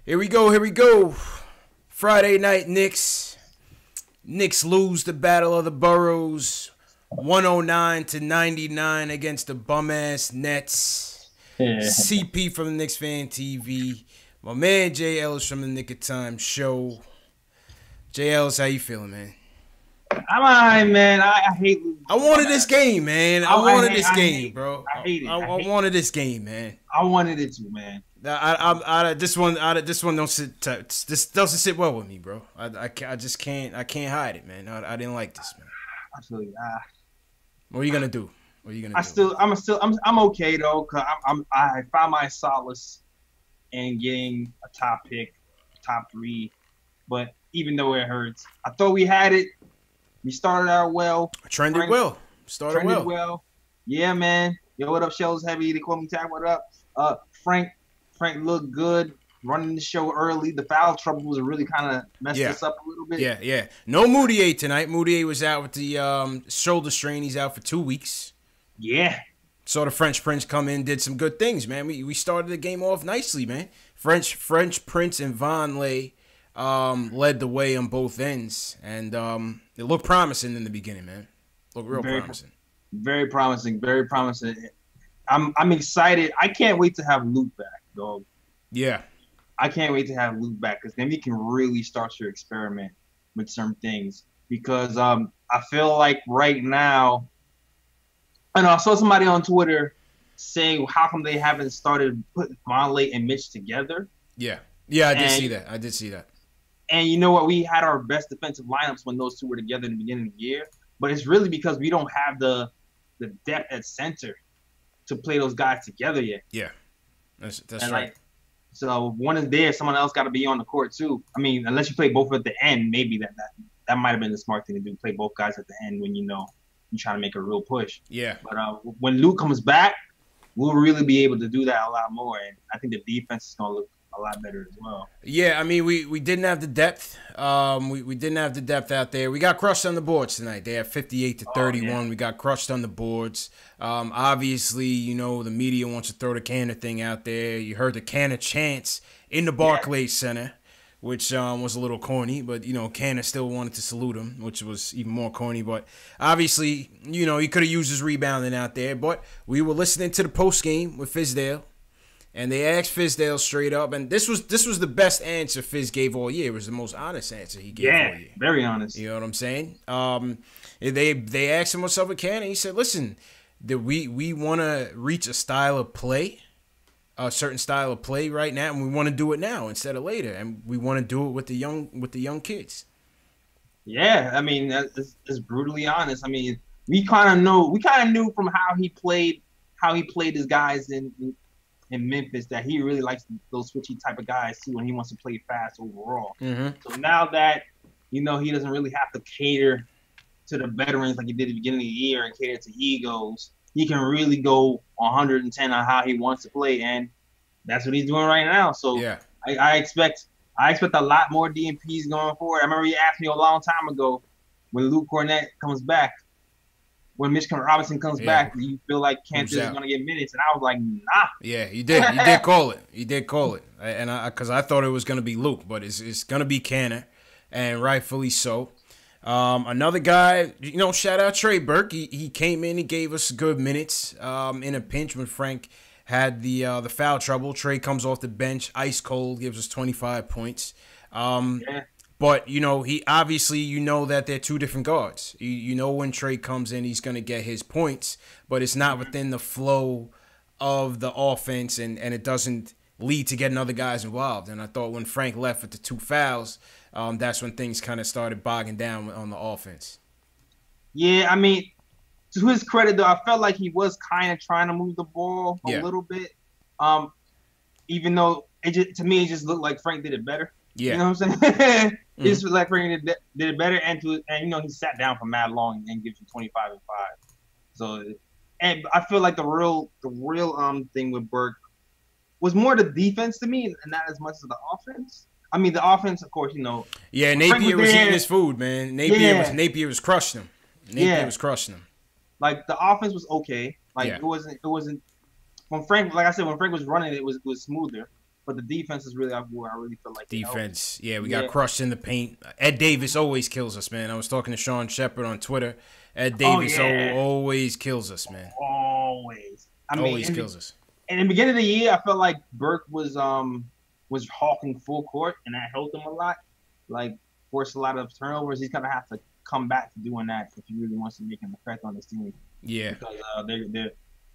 Here we go. Here we go. Friday night Knicks. Knicks lose the Battle of the Boroughs, 109-99 against the bum ass Nets. CP from the Knicks Fan TV. My man Jay Ellis from the Nick of Time Show. Jay Ellis, how you feeling, man? I'm alright, man. I hate losing. I wanted this game, man. I wanted this game, it. bro. I hate it. I wanted this game, man. I wanted it too, man. This one don't sit. This doesn't sit well with me, bro. I just can't. I can't hide it, man. I didn't like this, man. I feel you. What are you gonna do? What are you gonna do? I'm okay though, cause I found my solace in getting a top pick, top 3. But even though it hurts, I thought we had it. We started out well. Trended well. Started well. Yeah, man. Yo, what up, Shells Heavy? They call me Tag. What up? Frank looked good running the show early. The foul trouble was really kind of messed us up a little bit. Yeah. No Moutier tonight. Moutier was out with the shoulder strain. He's out for 2 weeks. Yeah. Saw the French Prince come in, did some good things, man. We started the game off nicely, man. French Prince and Von Lay led the way on both ends, and it looked promising in the beginning, man. Looked real promising. Very promising. Very promising. I'm excited. I can't wait to have Luke back, dog. Yeah. I can't wait to have Luke back because then we can really start to experiment with some things. Because I feel like right now, and I saw somebody on Twitter saying how come they haven't started putting Vonleh and Mitch together. Yeah, I did see that. And you know what? We had our best defensive lineups when those two were together in the beginning of the year. But it's really because we don't have the depth at center to play those guys together yet. Yeah, that's right. Like, so one is there, someone else got to be on the court too. I mean, unless you play both at the end, maybe that might have been the smart thing to do. Play both guys at the end when you know you're trying to make a real push. Yeah. But when Luke comes back, we'll really be able to do that a lot more, and I think the defense is gonna look a lot better as well. Yeah, I mean, we didn't have the depth. We didn't have the depth out there. We got crushed on the boards tonight. They had 58-31. Yeah. We got crushed on the boards. Obviously, you know, the media wants to throw the Canner thing out there. You heard the Canner chants in the Barclays Center, which was a little corny, but, you know, Canner still wanted to salute him, which was even more corny. But obviously, you know, he could have used his rebounding out there. But we were listening to the postgame with Fizdale. And they asked Fizdale straight up, and this was the best answer Fizz gave all year. It was the most honest answer he gave all year. Yeah, very honest. You know what I'm saying? They asked him what's up with Cannon. He said, "Listen, we want to reach a style of play, a certain style of play right now, and we want to do it now instead of later, and we want to do it with the young kids." Yeah, I mean that's brutally honest. I mean, we kind of knew from how he played his guys in Memphis that he really likes those switchy type of guys too, and he wants to play fast overall. Mm-hmm. So now that he doesn't really have to cater to the veterans like he did at the beginning of the year and cater to egos, he can really go 110 on how he wants to play, and that's what he's doing right now. So yeah. I expect a lot more DMPs going forward. I remember you asked me a long time ago when Luke Cornett comes back. When Mitchell Robinson comes back, do you feel like Cantor is going to get minutes? And I was like, nah. Yeah, you did. You did call it. You did call it. And because I thought it was going to be Luke, but it's going to be Cantor, and rightfully so. Another guy, you know, shout out Trey Burke. He came in, he gave us good minutes in a pinch when Frank had the foul trouble. Trey comes off the bench, ice cold, gives us 25 points. But, you know, he obviously, you know that they're two different guards. You know when Trey comes in, he's going to get his points, but it's not within the flow of the offense, and it doesn't lead to getting other guys involved. And I thought when Frank left with the 2 fouls, that's when things kind of started bogging down on the offense. Yeah, I mean, to his credit, though, I felt like he was kind of trying to move the ball a little bit, even though to me it just looked like Frank did it better. Yeah. You know what I'm saying? It just was like Frank did it better, and you know, he sat down for mad long and gives you 25 and 5. So, and I feel like the real thing with Burke was more the defense to me, and not as much as the offense. I mean, the offense, of course, you know. Yeah, Napier was eating his food, man. Napier was crushing him. Napier was crushing him. Like the offense was okay. Like it wasn't when Frank, like I said, when Frank was running, it was smoother. but the defense is really where I really feel like defense. Yeah, we got crushed in the paint. Ed Davis always kills us, man. I was talking to Sean Shepard on Twitter. Ed Davis always kills us, man. Always. I mean, always kills us. And in the beginning of the year, I felt like Burke was hawking full court, and that helped him a lot. Like, forced a lot of turnovers. He's gonna have to come back to doing that if he really wants to make an effect on this team. Yeah, because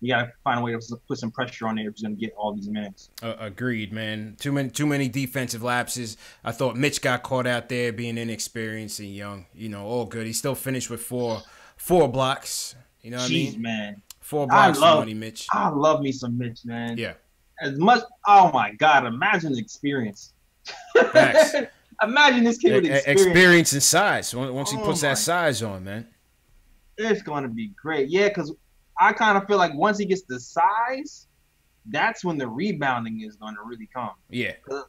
you gotta find a way to put some pressure on there if he's gonna get all these minutes. Agreed, man. Too many defensive lapses. I thought Mitch got caught out there being inexperienced and young. You know, all good. He still finished with four blocks. You know what I mean? Man. 4 blocks for money, Mitch. I love me some Mitch, man. Yeah. As much. Oh my God! Imagine the experience. Facts. Imagine this kid with experience. Experience and size. Once he puts that size on, man. It's going to be great. Yeah, because I kind of feel like once he gets the size, that's when the rebounding is going to really come. Yeah. Because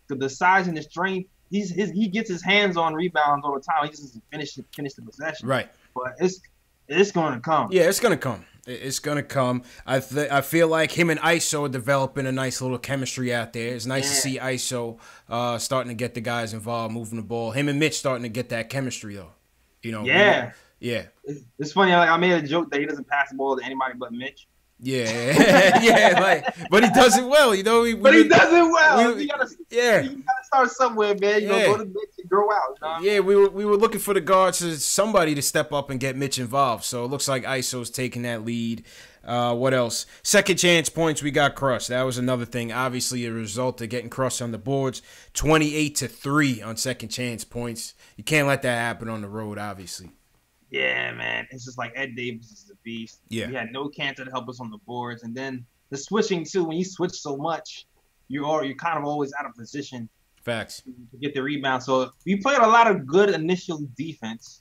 the size and the strength, he gets his hands on rebounds all the time. He just doesn't finish the possession. Right. But it's going to come. Yeah, it's going to come. It's going to come. I feel like him and ISO are developing a nice little chemistry out there. It's nice to see ISO starting to get the guys involved, moving the ball. Him and Mitch starting to get that chemistry, though. You know? Yeah. Yeah. It's funny. Like, I made a joke that he doesn't pass the ball to anybody but Mitch. Yeah. Yeah. But he does it well, you know? He does it well. You gotta start somewhere, man. You know, go to Mitch and grow out. You know? Yeah, we were looking for the guards, somebody to step up and get Mitch involved. So it looks like ISO's taking that lead. What else? Second chance points, we got crushed. That was another thing. Obviously, a result of getting crushed on the boards. 28-3 on second chance points. You can't let that happen on the road, obviously. Yeah, man. It's just like Ed Davis is a beast. Yeah. We had no Cantor to help us on the boards. And then the switching, too. When you switch so much, you're kind of always out of position. Facts. To get the rebound. So we played a lot of good initial defense,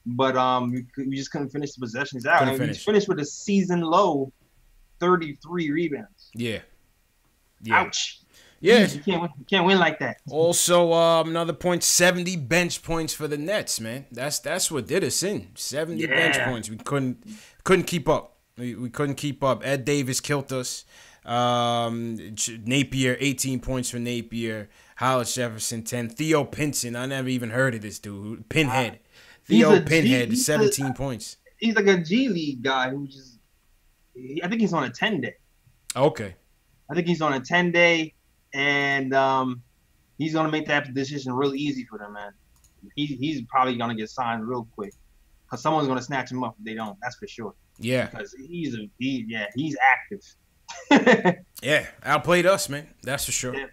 but we just couldn't finish the possessions out. And we finished with a season low 33 rebounds. Yeah. Ouch. Yeah. You can't win like that. Also, another point, 70 bench points for the Nets, man. That's what did us in. 70 bench points. We couldn't keep up. We couldn't keep up. Ed Davis killed us. Napier, 18 points for Napier. Hollis Jefferson, 10. Theo Pinson, I never even heard of this dude. Pinhead. Theo Pinhead, 17 points. He's like a G League guy who just – I think he's on a 10-day. Okay. I think he's on a 10-day, and he's going to make that decision real easy for them, man. He's probably going to get signed real quick because someone's going to snatch him up if they don't. That's for sure. Yeah. Because he's active. Yeah, outplayed us, man. That's for sure. Yeah.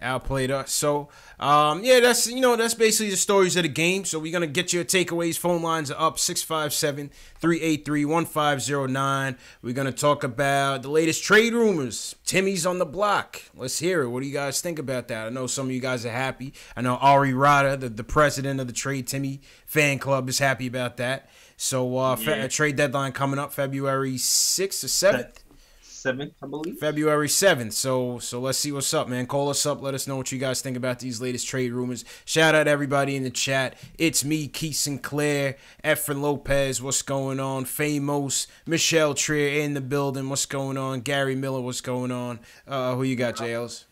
Outplayed us. So, that's basically the stories of the game. So we're gonna get your takeaways. Phone lines are up 657-383-1509. We're gonna talk about the latest trade rumors. Timmy's on the block. Let's hear it. What do you guys think about that? I know some of you guys are happy. I know Ari Rada, the president of the Trade Timmy fan club, is happy about that. So trade deadline coming up February 6th or 7th. 7th, I believe. February 7th. So let's see what's up, man. Call us up. Let us know what you guys think about these latest trade rumors. Shout out everybody in the chat. It's me, Keith Sinclair, Efren Lopez. What's going on? Famous. Michelle Trier in the building. What's going on? Gary Miller. What's going on? Who you got, JLs?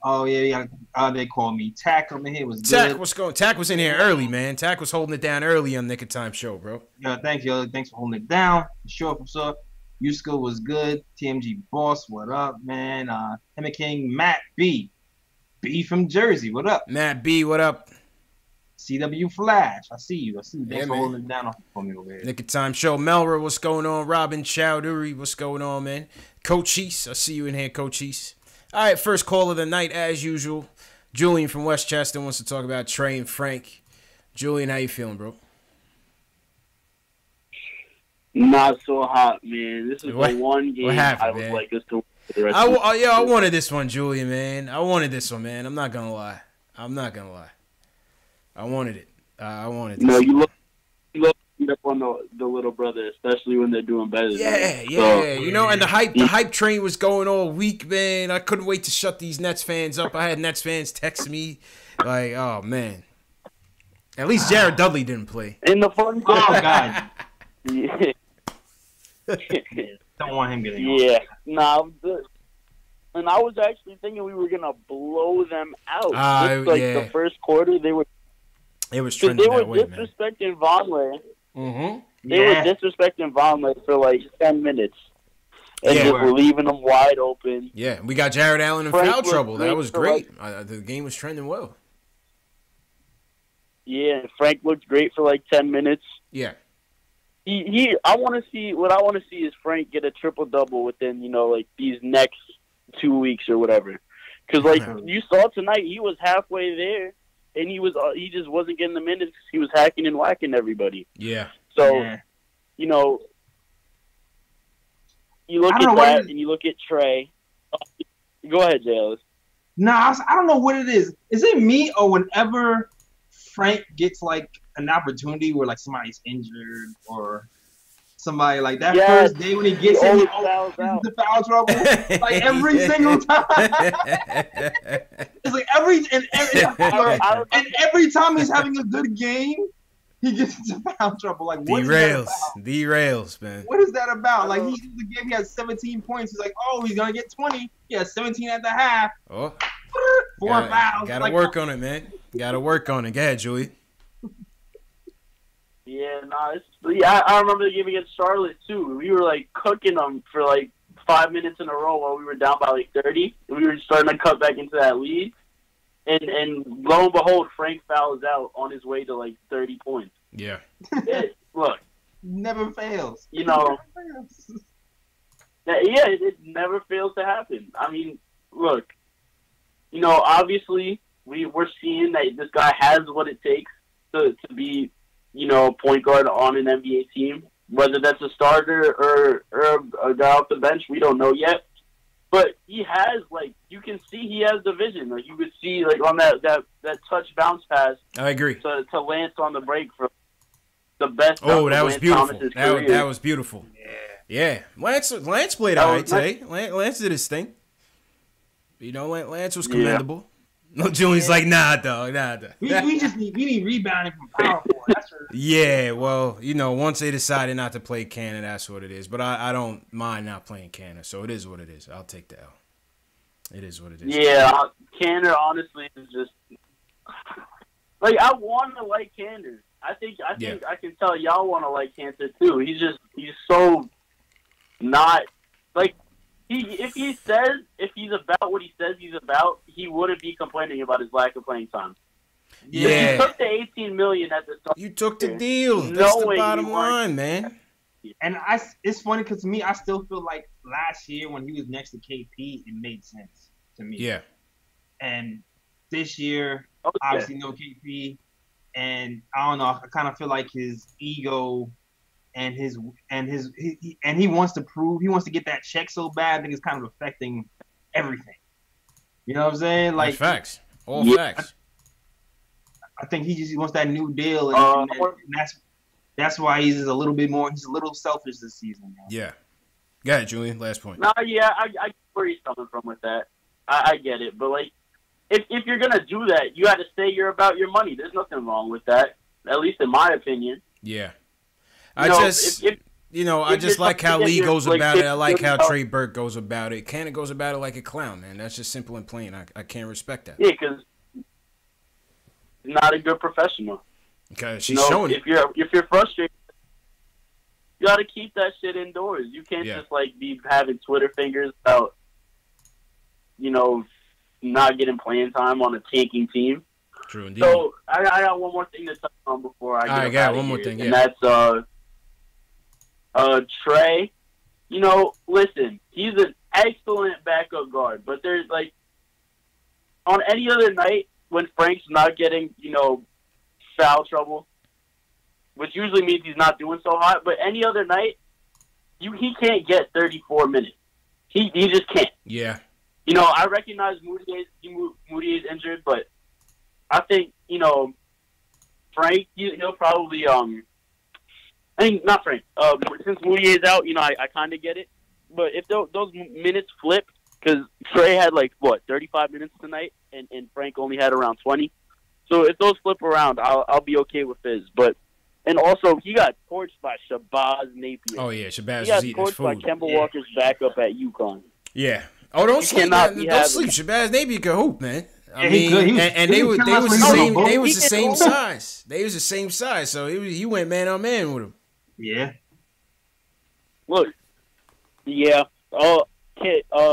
Oh, yeah. They call me Tack over here. Was Tack, good. what's going on? Tack was in here early, man. Tack was holding it down early on Nick of Time show, bro. Yeah, thanks, yo. Thanks for holding it down. Sure, for sure. Yusko was good. TMG Boss, what up, man? Hemma King, Matt B. B from Jersey, what up? Matt B, what up? CW Flash, I see you. Thanks for holding it down for me over here. Nick of Time show. Melra, what's going on? Robin Chowdhury, what's going on, man? Coach East, I see you in here, Coach East. All right, first call of the night, as usual. Julian from Westchester wants to talk about Trey and Frank. Julian, how you feeling, bro? Not so hot, man. This is the one game I was like this to the rest of the I wanted this one, Julian, man. I wanted this one, man. I'm not gonna lie. I wanted it. I wanted this. No, you look up on the little brother, especially when they're doing better. Yeah. You know, and the hype train was going all week, man. I couldn't wait to shut these Nets fans up. I had Nets fans text me like, oh man. At least Jared Dudley didn't play. In the fun. Oh God. Yeah. Don't want him getting on. Yeah. Nah, And I was actually thinking we were gonna blow them out. The first quarter, they were. It was trending that way, man. They were disrespecting Vonleh. Mm-hmm. They were disrespecting Vonleh for like 10 minutes. And just leaving them wide open. Yeah, we got Jared Allen in foul trouble. That was great. The game was trending well. Yeah, Frank looked great for like 10 minutes. Yeah. I want to see is Frank get a triple-double within, like these next 2 weeks or whatever. Because, like, you saw tonight, he was halfway there, and he just wasn't getting the minutes. He was hacking and whacking everybody. Yeah. So, you look at that, and you look at Trey. Go ahead, Jay. Nah, I don't know what it is. Is it me or whenever Frank gets, like, an opportunity where, like, somebody's injured or somebody like that first day when he gets in, he always the foul trouble. Like every single time. It's like every time he's having a good game, he gets into foul trouble. Like derails, man. What is that about? Like the game, he has 17 points. He's like, oh, he's gonna get 20. He has 17 at the half. Oh, 4 fouls. Gotta work on it, man. Gotta work on it. Go ahead, Julie. Yeah, I remember the game against Charlotte too. We were like cooking them for like 5 minutes in a row while we were down by like 30. And we were starting to cut back into that lead, and lo and behold, Frank fouls out on his way to like 30 points. Yeah. Look, never fails. It never fails to happen. I mean, look, obviously we're seeing that this guy has what it takes to be, point guard on an NBA team. Whether that's a starter or a guy off the bench, we don't know yet. But he has, like, you can see he has the vision. Like, you could see, like, on that touch bounce pass. I agree. To Lance on the break for the best. Oh, that was beautiful. That was beautiful. Yeah. Lance played all right today. Lance did his thing. Lance was commendable. Yeah. No, Julian's like, nah, dog. We need rebounding from power forward. That's what yeah, well, once they decided not to play Cannon, that's what it is. But I don't mind not playing Cannon, so it is what it is. I'll take the L. It is what it is. Yeah, Cannon honestly is just like, I want to like Cannon. I think I can tell y'all want to like Cantor too. He's so not like. If he's about what he says he's about, he wouldn't be complaining about his lack of playing time. Yeah. You took the $18 million at the start. You took the deal. That's the bottom line, man. And it's funny because to me, I still feel like last year when he was next to KP, it made sense to me. Yeah. And this year, obviously no KP, and I don't know. I kind of feel like his ego. And he wants to prove, he wants to get that check so bad. I think it's kind of affecting everything. You know what I'm saying? Like facts, facts. I think he wants that new deal, and that's why he's a little bit more. He's a little selfish this season. Man. Yeah. Got it, Julian. Last point. No, yeah, I get where he's coming from with that. I get it, but like, if you're gonna do that, you got to say you're about your money. There's nothing wrong with that, at least in my opinion. Yeah. I just like how Lee goes about it. I like how Trey Burke goes about it. Cannon goes about it like a clown, man. That's just simple and plain. I can't respect that. Yeah, because he's not a good professional. Okay, she's showing it. If you're frustrated, you got to keep that shit indoors. You can't just like be having Twitter fingers about, not getting playing time on a tanking team. True indeed. So I got one more thing to touch on before I got one more thing. And that's Trey, listen, he's an excellent backup guard, but there's like, on any other night when Frank's not getting, foul trouble, which usually means he's not doing so hot, but any other night, he can't get 34 minutes. He just can't. Yeah. I recognize Moutier's injured, but I think, Frank, he'll probably, not Frank. Since Moutier is out, I kind of get it. But if those minutes flip, because Trey had 35 minutes tonight, and Frank only had around 20. So if those flip around, I'll be okay with his. And also he got torched by Shabazz Napier. Oh yeah, Shabazz was eating his food. He got torched by Kemba Walker's backup at UConn. Yeah. Oh, don't You sleep, cannot man. be Don't having- sleep. Shabazz Navy could hoop, man. I Yeah, he mean, could. He was- and he they was was killing us the when he was same. on the They was the ball. same size. They was the same size. So he went man on man with him. Yeah. Look, yeah.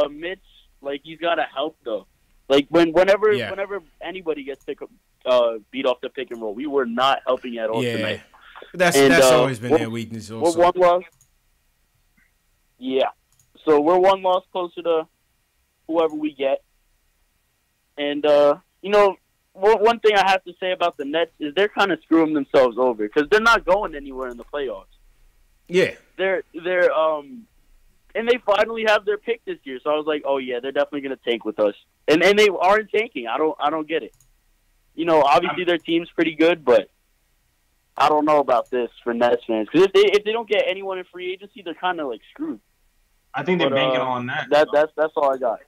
Mitch, like he's got to help though. Like whenever anybody gets beat off the pick and roll, we were not helping at all tonight. That's always been their weakness. Also, we're one loss. Yeah, so we're one loss closer to whoever we get. And one thing I have to say about the Nets is they're kind of screwing themselves over because they're not going anywhere in the playoffs. Yeah, they're and they finally have their pick this year. So I was like, oh yeah, they're definitely going to tank with us. And they aren't tanking. I don't get it. Obviously their team's pretty good, but I don't know about this for Nets fans because if they don't get anyone in free agency, they're kind of like screwed. I think they're banking on that. That's all I got.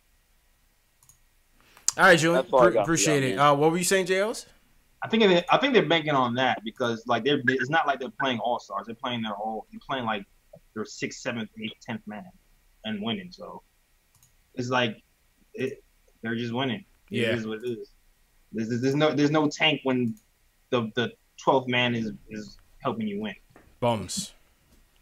All right, Julian. Appreciate it. What were you saying, JLs? I think they're banking on that because like it's not like they're playing all stars. They're playing like their 6th, 7th, 8th, 10th man and winning. So it's like they're just winning. Yeah, it is what it is. There's no tank when the 12th man is helping you win. Bums.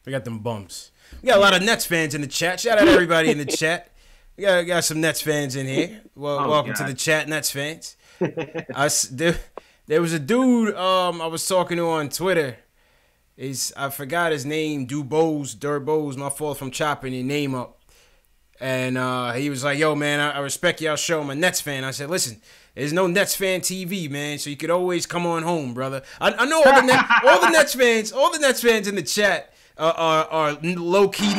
We got them bums. We got a lot of Nets fans in the chat. Shout out to everybody in the chat. We got some Nets fans in here. Well, welcome to the chat, Nets fans. There was a dude I was talking to on Twitter. I forgot his name. Durbose. My fault if I'm chopping your name up. And he was like, "Yo, man, I respect y'all show. I'm a Nets fan." I said, "Listen, there's no Nets fan TV, man. So you could always come on home, brother." I know all the Nets fans in the chat are low key.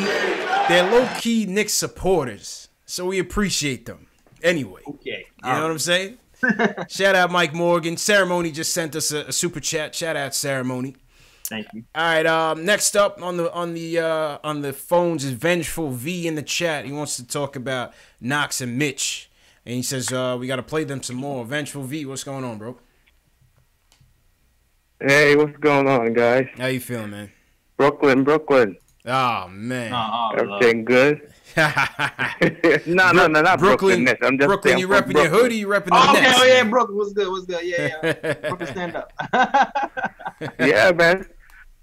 They're low key Knicks supporters. So we appreciate them. Anyway. Okay. You know what I'm saying? Shout out Mike Morgan. Ceremony just sent us a super chat. Shout out Ceremony. Thank you. All right. Next up on the phones is Vengeful V in the chat. He wants to talk about Knox and Mitch, and he says we got to play them some more. Vengeful V, what's going on, bro? Hey, what's going on, guys? How you feeling, man? Brooklyn. Oh man. Everything good? No, not Brooklyn Nets. I'm just Brooklyn, you repping your hoodie, you repping the Nets. Oh, yeah, Brooklyn, what's good? Yeah. Brooklyn, stand up. Yeah, man.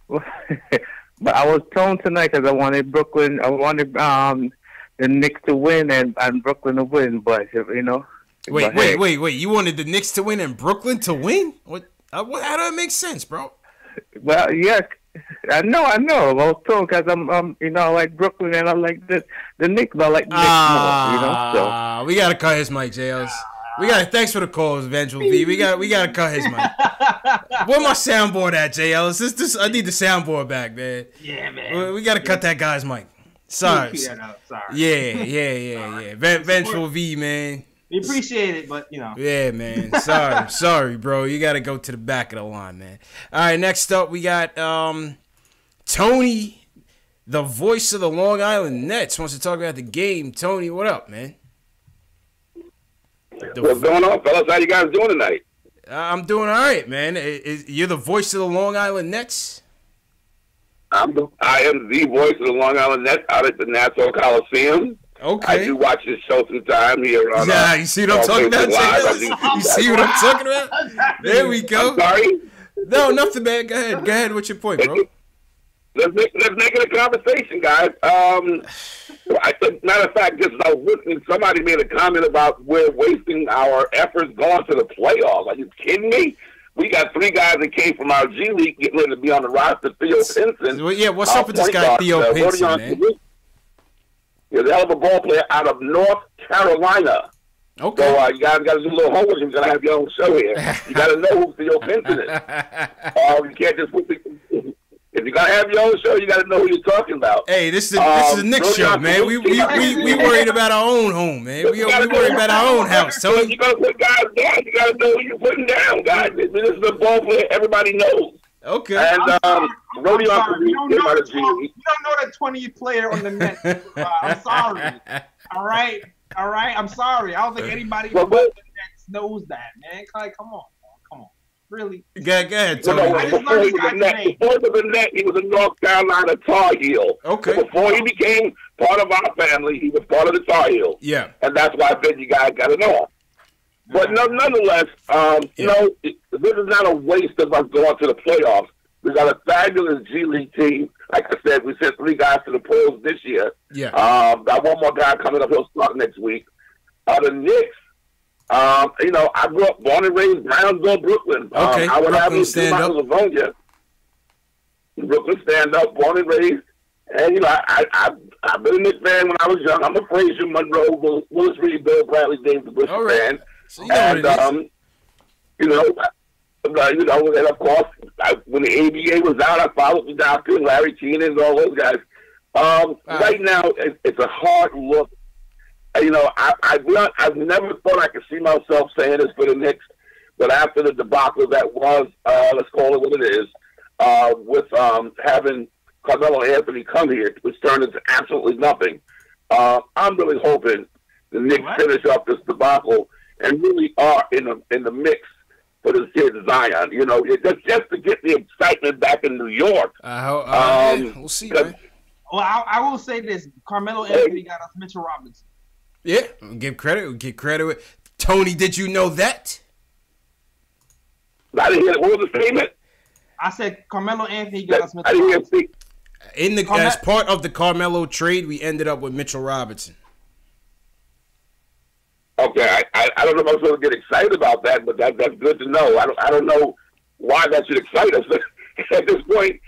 But I was torn tonight because I wanted the Knicks to win and Brooklyn to win, but Wait. You wanted the Knicks to win and Brooklyn to win? What? How does that make sense, bro? Well, yeah, I know. I was torn because I'm I like Brooklyn and I like the Knicks, but I like the Knicks more, So we gotta cut his mic, JLs. Thanks for the calls, Vengeful V. We gotta cut his mic. Where my soundboard at, JLs? I need the soundboard back, man. Yeah, man. We gotta cut that guy's mic. Sorry. Sorry. Yeah. Vengeful V, man. We appreciate it, but Yeah, man. Sorry, bro. You got to go to the back of the line, man. All right, next up we got Tony, the voice of the Long Island Nets, wants to talk about the game. Tony, what up, man? What's going on, fellas? How you guys doing tonight? I'm doing all right, man. You're the voice of the Long Island Nets? I am the voice of the Long Island Nets out at the Nassau Coliseum. Okay. I do watch this show sometime here on. Yeah, you see what I'm talking about? You see what I'm talking about? There we go. I'm sorry? No, nothing, man. Go ahead. What's your point, bro? Let's make it a conversation, guys. Matter of fact, just as I was listening, somebody made a comment about we're wasting our efforts going to the playoffs. Are you kidding me? We got 3 guys that came from our G League getting ready to be on the roster. Theo Pinson. Well, yeah, what's up with this guy, Theo Pinson, man? He's a hell of a ball player out of North Carolina. Okay. So you guys got to do a little homework. You're going to have your own show here. You got to know who Theo Pinson is. You can't just put if you're going to have your own show, you got to know who you're talking about. Hey, this is a Knicks show, man. We worried about our own home, man. We worried about our own house, Tony. You got to put guys down. You got to know who you're putting down, guys. This is a ball player everybody knows. Okay. And you don't know that 20th player on the Nets. I'm sorry. All right. I'm sorry. I don't think anybody on the Nets knows that, man. Come on. Really? Go ahead, Well, Tony. no, I just before learned he this was a guy's Net, name. before he was a Net, he was a North Carolina Tar Heel. Okay. So before he became part of our family, he was part of the Tar Heels. Yeah. And that's why I said you guys got to know him. But nonetheless, you know, this is not a waste of us going to the playoffs. We got a fabulous G League team. Like I said, we sent 3 guys to the pros this year. Yeah. Got one more guy coming up. He'll start next week. The Knicks, you know, I grew up, born and raised Brownsville, Brooklyn. Okay, I would Brooklyn have stand up. Livonia. Brooklyn stand up, born and raised. And, you know, I've been a Knicks fan when I was young. I'm a Frazier, Monroe, Willis Reed, Bill Bradley, James the Bush fan. So you know what it is. You know, and of course, when the ABA was out, I followed the doctor, Larry Keenan, and all those guys. Right now, it's a hard look. You know, I've never thought I could see myself saying this for the Knicks, but after the debacle that was, let's call it what it is, with having Carmelo Anthony come here, which turned into absolutely nothing, I'm really hoping the Knicks finish up this debacle and really are in the mix for this kid Zion. You know, just to get the excitement back in New York. We'll see, man. Well, I will say this: Carmelo Anthony got us Mitchell Robinson. Yeah, we'll give credit. Tony, did you know that? I didn't hear it. What was the statement? I said Carmelo Anthony got us Mitchell I didn't hear Robinson. it speak. As part of the Carmelo trade, we ended up with Mitchell Robinson. Okay, I don't know if I'm supposed to get excited about that, but that's good to know. I don't know why that should excite us at this point.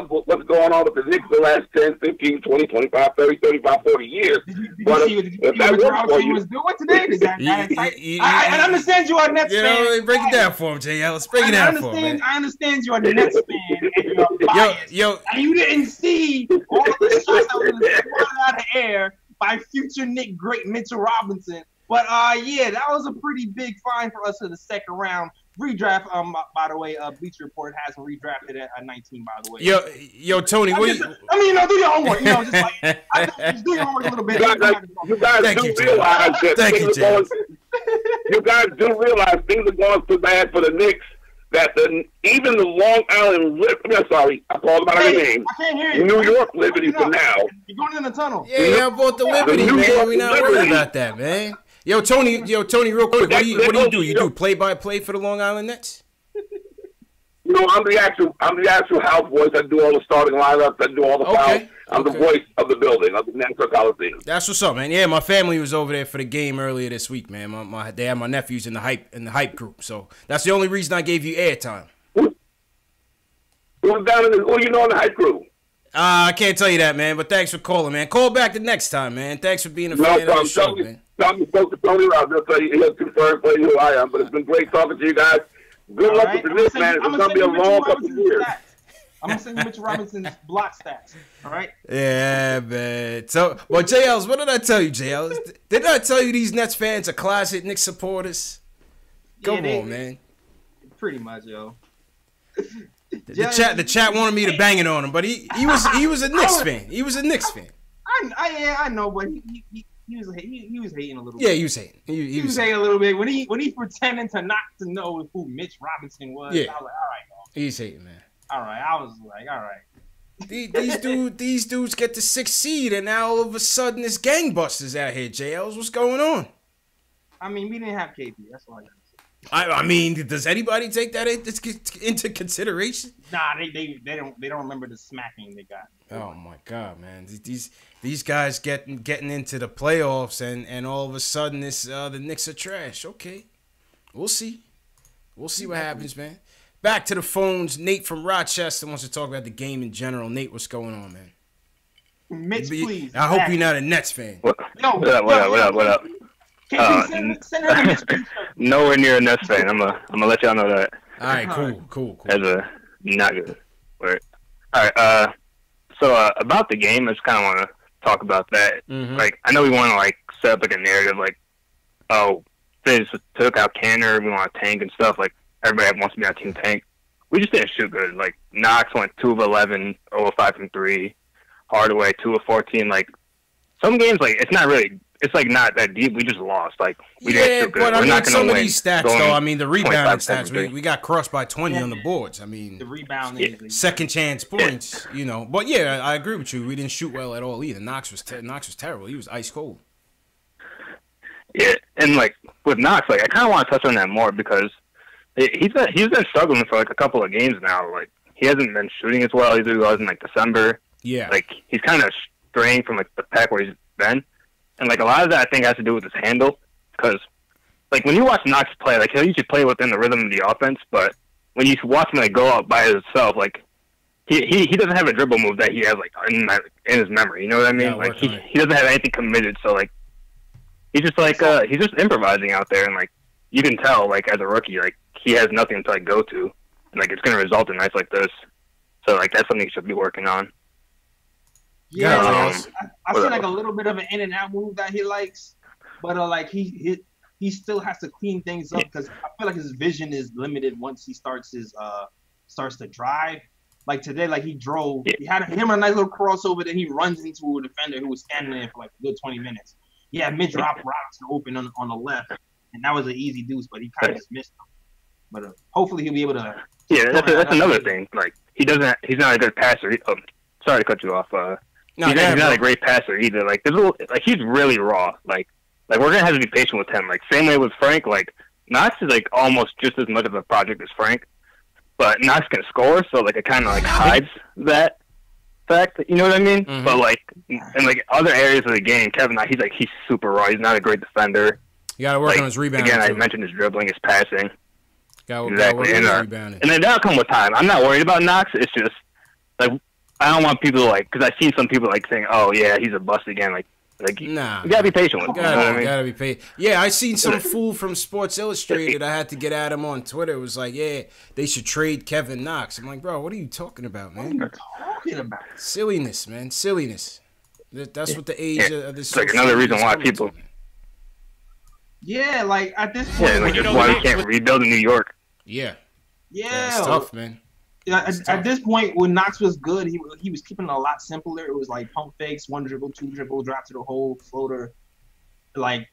What's going on with the Knicks the last 10, 15, 20, 25, 30, 35, 40 years. Did you see what Mitchell Robinson was doing today? Does that excite? I understand you are a Nets fan. Break it down for him, JL. Let's break it down for him, man. I understand you are a Nets fan and you're biased. And you didn't see all of the shots that were thrown out of the air by future Knick great Mitchell Robinson. But yeah, that was a pretty big find for us in the second round. Redraft, by the way, Bleacher Report has him redrafted at 19, by the way. Yo, Tony, do your homework. Just like do your homework a little bit. You guys do realize that you guys do realize things are going so bad for the Knicks that even the Long Island I called them out of their name. I can't hear you. New York Liberty for now. You're going in the tunnel. Yeah, I bought the Liberty, man. We're not worried about that, man. Yo, Tony, real quick, what do you do? You do play-by-play for the Long Island Nets? You know, I'm the actual house voice. I do all the starting lineups. I do all the fouls. I'm the voice of the building, of the Nassau Coliseum. That's what's up, man. Yeah, my family was over there for the game earlier this week, man. They had my nephews in the hype group, so that's the only reason I gave you airtime. Who was down in the hype group? I can't tell you that, man. But thanks for calling, man. Call back the next time, man. Thanks for being a fan of the show, man. I'm spoke to Tony Ross. He'll tell you he'll confirm for you who I am. But it's been great talking to you guys. Good luck with this, man. It's going to be a long couple of years. I'm going to send you Mitchell Robinson's block stats. All right? Yeah, man. So, well, JLs, what did I tell you, JLs? Didn't I tell you these Nets fans are classic Knicks supporters? Come on, man. Pretty much, yo. The chat wanted me to bang it on him, but he was a Knicks fan. He was a Knicks fan. I know, but he was hating a little bit. Yeah, he was hating. He was hating a little bit when he pretended to not to know who Mitch Robinson was. Yeah. I was like, all right, yo. He's hating, man. All right, I was like, all right. These dudes get the 6th seed, and now all of a sudden it's gangbusters out here. JLs, what's going on? I mean, we didn't have KP. That's all I got to say. I mean, does anybody take that into consideration? Nah, they don't remember the smacking they got. Oh my God, man! These guys getting into the playoffs, and all of a sudden the Knicks are trash. Okay, we'll see what happens, man. Back to the phones. Nate from Rochester wants to talk about the game in general. Nate, what's going on, man? Mitch, please. I hope you're not a Nets fan. What up? Send her the Mitch, nowhere near a Nets fan. I'm gonna let y'all know that. All right, cool. As a not good word. All right. So about the game, I just kind of want to talk about that. Mm-hmm. Like, I know we want to like set up like a narrative, like, oh, Fizz took out Canner, we want to tank and stuff. Like, everybody wants to be on Team Tank. We just didn't shoot good. Like, Knox went 2 of 11, 0 of 5 from 3. Hardaway 2 of 14. Like, some games, like, it's not really it's like not that deep. We just lost. Like we didn't shoot good. But I We're mean, not gonna some of win these stats, going though. I mean, the rebounding 25, stats. We got crossed by 20 on the boards. I mean, The rebounding. Yeah. second chance points. You know, but yeah, I agree with you. We didn't shoot well at all either. Knox was terrible. He was ice cold. Yeah, and like with Knox, like I kind of want to touch on that more because he's been struggling for like a couple of games now. Like he hasn't been shooting as well as he was in like December. Yeah. Like he's kind of straying from like the pack where he's been, and like a lot of that I think has to do with his handle because like when you watch Knox play, like he'll usually play within the rhythm of the offense, but when you watch him like go out by himself, like he doesn't have a dribble move that he has like in his memory. You know what I mean? Yeah, like he doesn't have anything committed, so like. He's just like he's just improvising out there, and like you can tell, like as a rookie, like he has nothing to like go to, and like it's going to result in nights like this. So like that's something he should be working on. Yeah, I see like a little bit of an in and out move that he likes, but like he still has to clean things up because I feel like his vision is limited once he starts to drive. Like today, like he drove, he had him a nice little crossover, then he runs into a defender who was standing there for like a good 20 minutes. He had mid-drop routes open on the left, and that was an easy deuce, but he kind of just missed them. But hopefully he'll be able to. Yeah, that's another thing. Like he's not a good passer. Sorry to cut you off. He's not a great passer either. Like he's really raw. Like we're gonna have to be patient with him. Like same way with Frank. Like Knox is like almost just as much of a project as Frank, but Knox can score, so like it kind of like hides that fact, you know what I mean? Mm-hmm. But like in like other areas of the game, Kevin, he's super raw. He's not a great defender. You got to work on his rebounding. Again, I mentioned his dribbling, his passing. Exactly. And rebounding. And then that'll come with time. I'm not worried about Knox. It's just like I don't want people to like because I've seen some people like saying, "Oh yeah, he's a bust again." Like nah, you gotta be patient with him. Gotta be patient. Yeah, I seen some fool from Sports Illustrated. I had to get at him on Twitter. It was like, yeah, they should trade Kevin Knox. I'm like, bro, what are you talking about, man? What are you talking about? Silliness, man. Silliness. That's what the age of this. It's like another reason why people. Yeah, like at this point. Yeah, like that's why we can't rebuild in New York. Yeah. Yeah. It's tough, man. At this point, when Knox was good, he was keeping it a lot simpler. It was like pump fakes, one dribble, two dribble, drop to the hole, floater. Like,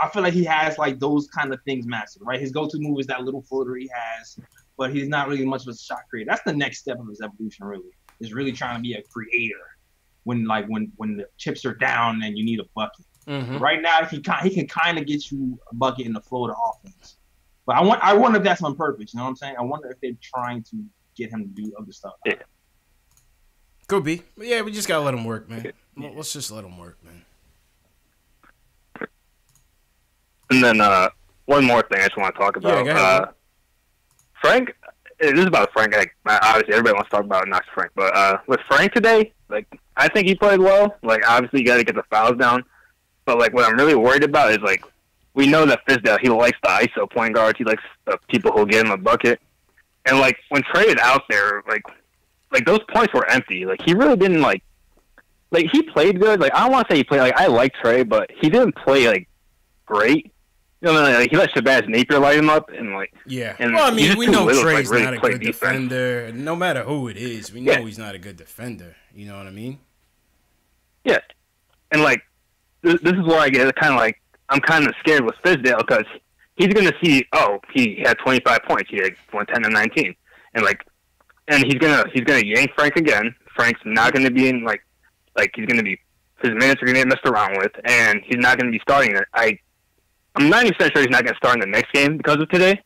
I feel like he has like those kind of things mastered, right? His go-to move is that little floater he has, but he's not really much of a shot creator. That's the next step of his evolution, really. Is really trying to be a creator when the chips are down and you need a bucket. Mm-hmm. Right now, he can kind of get you a bucket in the flow of the offense. But I wonder if that's on purpose. You know what I'm saying? I wonder if they're trying to get him to do other stuff. Yeah. Could be. But yeah, we just gotta let him work, man. Let's just let him work, man. And then one more thing I just want to talk about. Yeah, Frank, it is about Frank. Like, obviously, everybody wants to talk about Knox Frank. But with Frank today, like, I think he played well. Like, obviously, you got to get the fouls down. But, like, what I'm really worried about is, like, we know that Fizdale, he likes the ISO point guards. He likes the people who'll get him a bucket. And, like, when Trey is out there, like those points were empty. Like, he really didn't, like, he played good. Like, I don't want to say he played, like, I like Trey, but he didn't play, like, great. You know, like, he let Shabazz Napier light him up. And, like, yeah. And well, I mean, we know Trey's really not a good defender. No matter who it is, we know he's not a good defender. You know what I mean? Yeah. And, like, this is where I get kind of, like, I'm kind of scared with Fizdale because he's going to see, oh, he had 25 points. He went 10 to 19. And he's gonna yank Frank again. Frank's not going to be in, like he's going to be, his minutes are going to get messed around with, and he's not going to be starting it. I'm 90% sure he's not going to start in the next game because of today.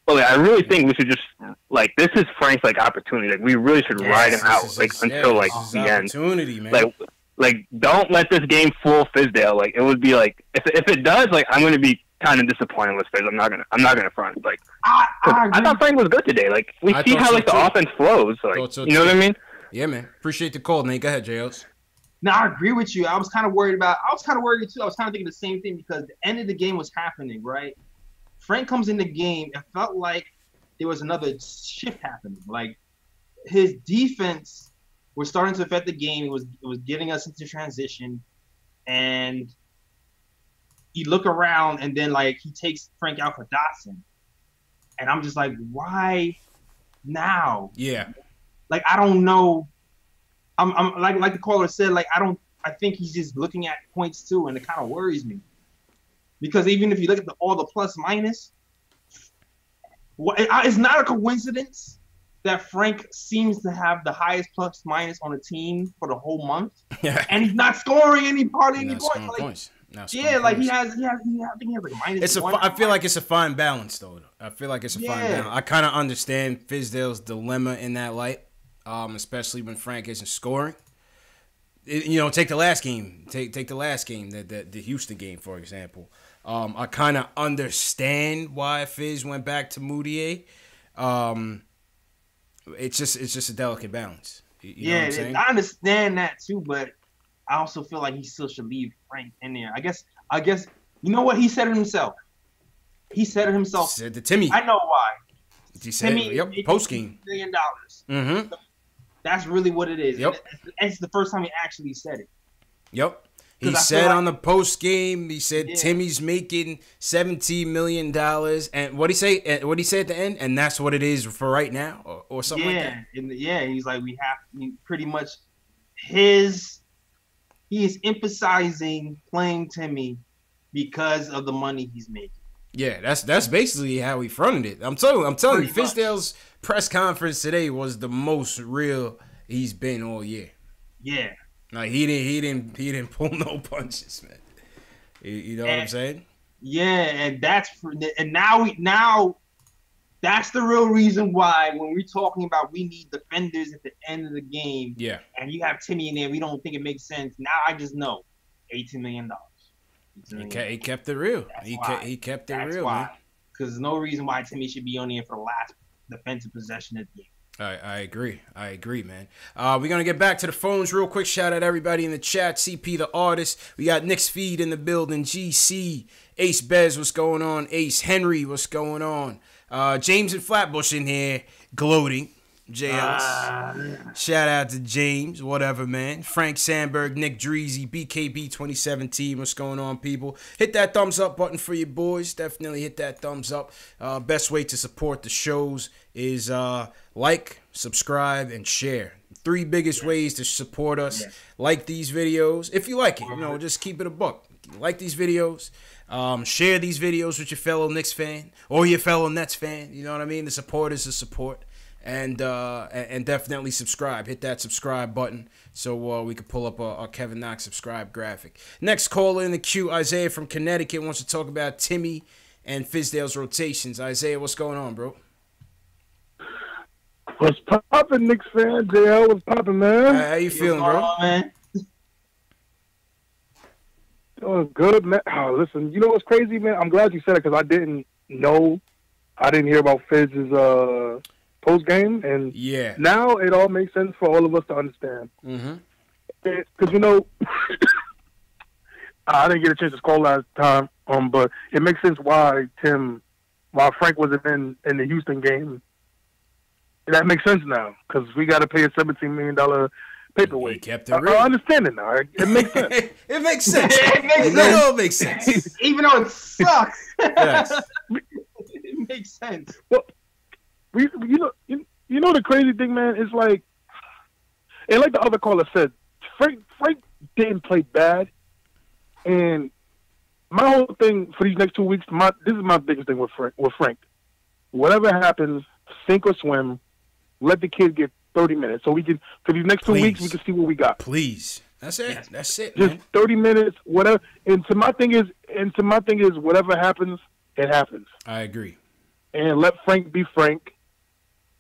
But like, I really think we should just, like, this is Frank's, like, opportunity. Like, we really should ride him out, until, like, the end. Opportunity, man. Like, don't let this game fool Fizdale. Like, it would be like, if it does, like, I'm going to be kind of disappointed with Fizz. I'm not gonna front. Like, I thought Frank was good today. Like, we see how like the offense flows. Like, you know what I mean? Yeah, man. Appreciate the call, Nate. Go ahead, JOs. No, I agree with you. I was kind of worried too. I was kind of thinking the same thing because the end of the game was happening, right? Frank comes in the game. It felt like there was another shift happening. Like, his defense was starting to affect the game. It was getting us into transition, and you look around, and then, like, he takes Frank out for Dotson. And I'm just like, why now? Yeah. Like, I don't know. I'm like the caller said, like, I don't I think he's just looking at points too, and it kind of worries me. Because even if you look at all the plus minus, it's not a coincidence that Frank seems to have the highest plus minus on the team for the whole month, and he's not scoring any points. Yeah, like he has. I think he has like minus. I feel like it's a fine balance, though. I feel like it's a fine balance. I kind of understand Fizdale's dilemma in that light, especially when Frank isn't scoring. Take the last game. Take the last game, the Houston game, for example. I kind of understand why Fizz went back to Moutier. It's just a delicate balance. You know what I'm saying? I understand that too, but I also feel like he still should leave Frank in there. I guess you know what he said it himself. He said it himself. He said to Timmy. I know why. He said, post game. $1 million. Mm-hmm. That's really what it is. Yep. It's the first time he actually said it. Yep. He said on the post game, he said Timmy's making $17 million, and what he say? What he say at the end? And that's what it is for right now, or something like that. He's like pretty much he is emphasizing playing Timmy because of the money he's making. Yeah, that's basically how he fronted it. I'm telling you, Fizdale's press conference today was the most real he's been all year. Yeah. Like he didn't pull no punches, man. You know what I'm saying? Yeah, and now that's the real reason why when we're talking about we need defenders at the end of the game. Yeah. And you have Timmy in there, we don't think it makes sense. Now I just know, $18 million. He kept it real. He kept it real, man. Because there's no reason why Timmy should be on there for the last defensive possession of the game. I agree, man. We're going to get back to the phones real quick. Shout out everybody in the chat. CP the artist. We got Knicks Feed in the building. GC. Ace Bez, what's going on? Ace Henry, what's going on? James and Flatbush in here gloating. JLS. Shout out to James, whatever, man. Frank Sandberg, Nick Dreezy, BKB 2017. What's going on, people? Hit that thumbs up button for your boys. Definitely hit that thumbs up. Best way to support the shows is like, subscribe, and share. 3 biggest ways to support us. Yeah. Like these videos. If you like it, just keep it a buck. Like these videos. Share these videos with your fellow Knicks fan or your fellow Nets fan. You know what I mean? The support is the support. And definitely subscribe. Hit that subscribe button so we can pull up a Kevin Knox subscribe graphic. Next caller in the queue, Isaiah from Connecticut, wants to talk about Timmy and Fizdale's rotations. Isaiah, what's going on, bro? What's poppin', Knicks fan? JL, what's poppin', man? How you feeling, bro? Man? Doing good, man. Oh, listen, you know what's crazy, man? I'm glad you said it because I didn't hear about Fizz's post game, and now it all makes sense for all of us to understand. Mm-hmm. Because I didn't get a chance to call last time, but it makes sense why Frank wasn't in the Houston game. That makes sense now because we got to pay a $17 million paperweight. He kept it real. I understand it now. It makes sense. It makes sense. It all makes sense. Even though it sucks. Yes. It makes sense. Well, you know the crazy thing, man, is like, and like the other caller said, Frank didn't play bad, and my whole thing for these next 2 weeks, this is my biggest thing with Frank. Whatever happens, sink or swim, let the kid get 30 minutes, so we can for these next 2 weeks we can see what we got. Please, that's it. That's it. Just man. 30 minutes, whatever. And to my thing is, whatever happens, it happens. I agree. And let Frank be Frank.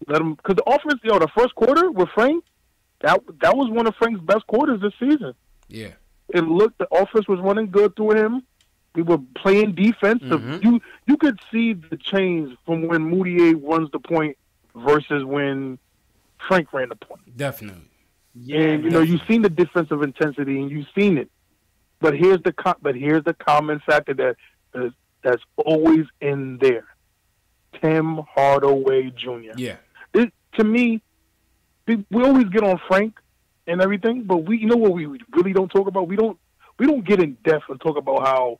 Let him, because the offense, the first quarter with Frank, that was one of Frank's best quarters this season. Yeah. It looked, the offense was running good through him. We were playing defense. Mm-hmm. You could see the change from when Moutier runs the point versus when Frank ran the point. Definitely. Yeah, and you've seen the defensive intensity and you've seen it. But here's the common factor that's always in there. Tim Hardaway Jr. Yeah. To me, we always get on Frank and everything, but what we really don't talk about? We don't get in depth and talk about how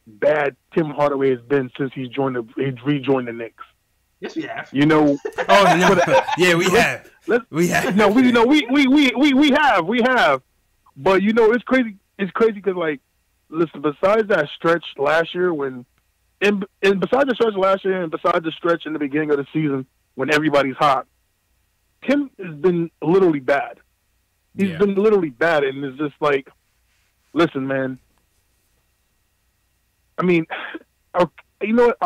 bad Tim Hardaway has been since he's rejoined the Knicks. Yes, we have. Oh no. Yeah, we have. We have. No, we have. But it's crazy. It's crazy because listen, besides that stretch last year and besides the stretch last year and besides the stretch in the beginning of the season when everybody's hot, Tim has been literally bad. He's been literally bad, and it's just listen, man. I mean, I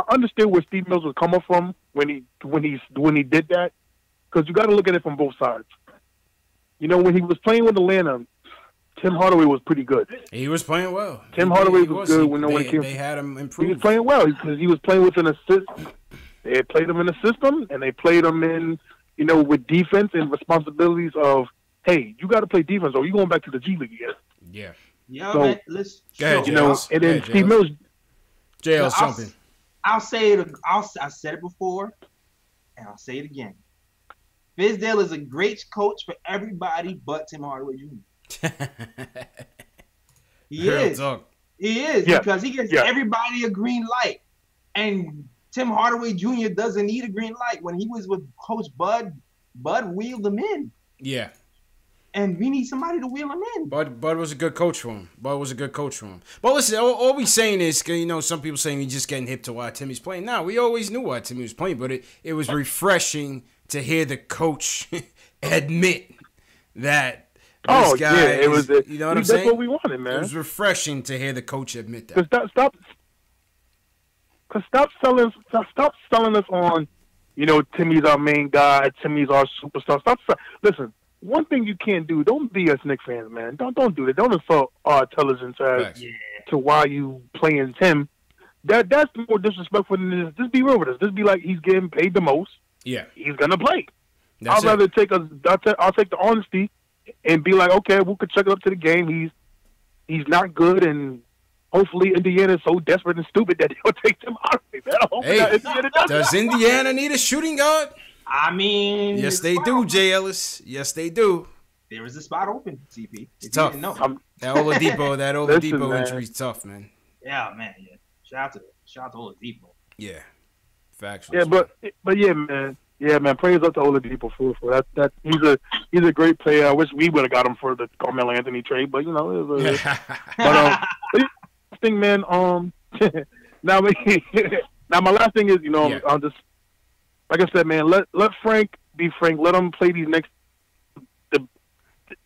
understand where Steve Mills was coming from when he did that, because you got to look at it from both sides. When he was playing with Atlanta, Tim Hardaway was pretty good. He was playing well. Tim Hardaway was good when they had him improved. He was playing well because he was playing with an assist. They had played him in a system, and they played him in, with defense and responsibilities of, hey, you got to play defense, or you going back to the G League again. Yeah. Yeah, so, man. Let's ahead, and then Steve Mills. JL's jumping. I'll say it. I said it before, and I'll say it again. Fizdale is a great coach for everybody but Tim Hardaway Jr. He is. He is because he gives everybody a green light, and Tim Hardaway Jr. doesn't need a green light. When he was with Coach Bud wheeled him in. Yeah. And we need somebody to wheel him in. Bud was a good coach for him. But listen, all we saying is, some people saying he's just getting hip to why Timmy's playing. No, we always knew why Timmy was playing, but it was refreshing to hear the coach admit that this guy it was. You know what I'm saying? That's what we wanted, man. It was refreshing to hear the coach admit that. Stop selling us on, Timmy's our main guy, Timmy's our superstar. Listen. One thing you can't do, don't be us Knicks fans, man. Don't do that. Don't insult our intelligence as to why you playing Tim. That's more disrespectful than this. Just be real with us. Just be like, he's getting paid the most. Yeah. He's gonna play. I'll take the honesty and be like, okay, we could check it up to the game. He's not good, and hopefully Indiana is so desperate and stupid that they'll take Tim Hardaway. Hey, does Indiana need a shooting guard? I mean, yes, they do, Jay Ellis. Yes, they do. There is a spot open, CP. It's tough. That Oladipo injury is tough, man. Yeah, man. Yeah. Shout out to Oladipo. Yeah, factual. Yeah, but yeah, man. Yeah, man. Praise up to Oladipo for that. He's a great player. I wish we would have got him for the Carmelo Anthony trade, but it was thing, man. Now my last thing is, I'll just. Like I said, man, let Frank be Frank. Let him play these next. This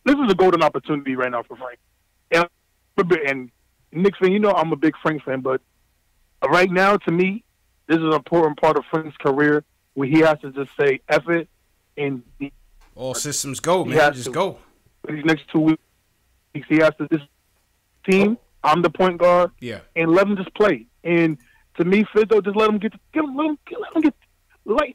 is a golden opportunity right now for Frank. And Knicks fan, I'm a big Frank fan, but right now, to me, this is an important part of Frank's career where he has to just say F it and all systems go, man. Just go. For these next 2 weeks, he has to this team. I'm the point guard. Yeah, and let him just play. And to me, Fizzo, just let him get. Like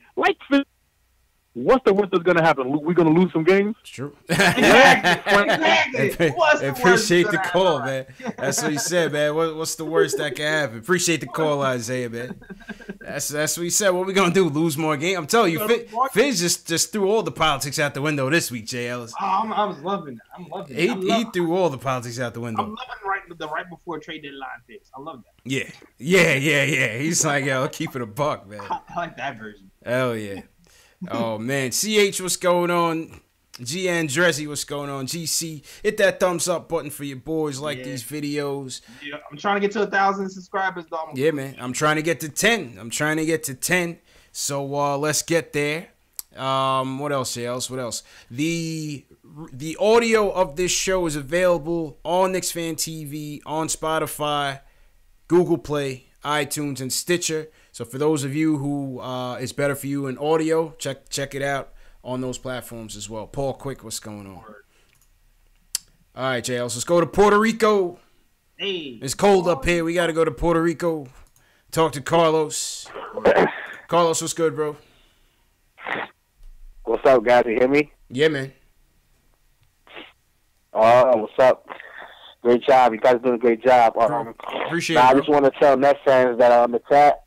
what's the worst that's going to happen? We're going to lose some games? It's true. Exactly. Appreciate the call, man. That's what he said, man. What's the worst that can happen? Appreciate the call, Isaiah, man. That's what he said. What are we going to do? Lose more games? I'm telling you, Fizz just threw all the politics out the window this week, Jay Ellis. Oh, I was loving it. He threw all the politics out the window. I'm loving the right before trade deadline Fizz. I love that. Yeah. He's like, yo, keep it a buck, man. I like that version. Hell yeah. Oh, man. CH, what's going on? G. Andrezzi, what's going on? GC, hit that thumbs up button for your boys. Like these videos. Yeah, I'm trying to get to 1,000 subscribers, though. Yeah, man. I'm trying to get to 10. So let's get there. What else, What else? The audio of this show is available on Knicks Fan TV, on Spotify, Google Play, iTunes, and Stitcher. So for those of you who it's better for you in audio, check it out on those platforms as well. Paul Quick, what's going on? All right, JL, let's go to Puerto Rico. Hey. It's cold up here. We got to go to Puerto Rico. Talk to Carlos. Carlos, what's good, bro? What's up, guys? You hear me? Yeah, man. What's up? Great job. You guys doing a great job. Appreciate it. I just want to tell Nets fans that on the chat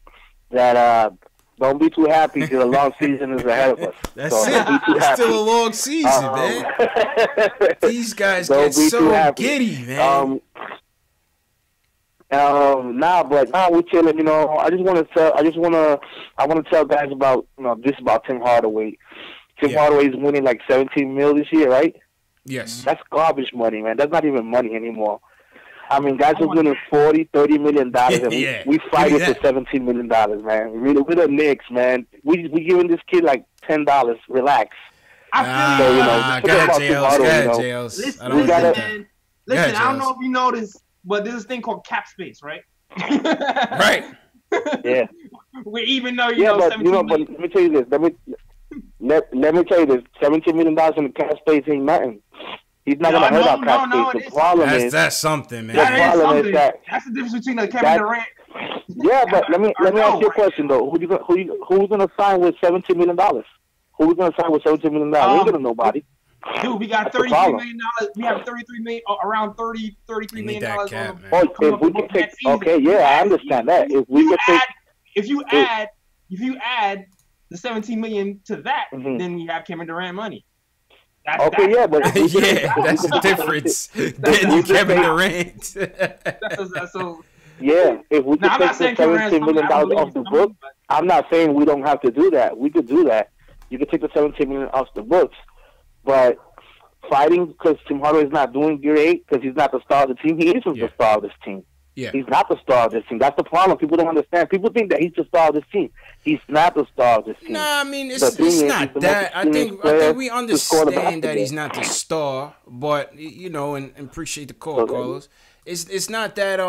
that don't be too happy because a long season is ahead of us. That's so it. It's still a long season, man. These guys get so giddy, man. We're chilling. I want to tell guys about about Tim Hardaway. Tim Hardaway is winning like $17 million this year, right? Yes. That's garbage money, man. That's not even money anymore. I mean, guys are winning $40, $30 million, and Yeah. we fight it for $17 million, man. We're the Knicks, man. We giving this kid like $10. Relax. I feel Go ahead, JLs. Listen, I don't man. Listen, Yeah, I don't know if you know this, but there's this thing called cap space, right? Right. Yeah. Where even though Yeah, but 17 but let me tell you this. Let me tell you this. $17 million in the cap space ain't nothing. He's not gonna hurt our cap space. The problem is that's something, man. The problem is that that's the difference between Kevin Durant. Yeah, but let me ask you a question though. Who's gonna sign with $17 million? Who's gonna sign with $17 million? We ain't gonna nobody. Dude, we got $33 million. We have $33 million, around $33 million dollars on the if we can take, okay, yeah, I understand that. If we could take, if you add the $17 million to that, then we have Kevin Durant money. That's but yeah, that's the difference. Getting Kevin Durant. So yeah, if we could take the $17 million off the book, I'm not saying we don't have to do that. We could do that. You could take the $17 million off the books, but fighting because Tim Hardaway is not doing great because he's not the star of the team. He isn't the star of this team. Yeah. He's not the star of this team. That's the problem. People don't understand. People think that he's the star of this team. He's not the star of this team. Nah, I mean, it's not that. I think we understand that he's not the star, but, you know, and appreciate the call, Carlos. It's not that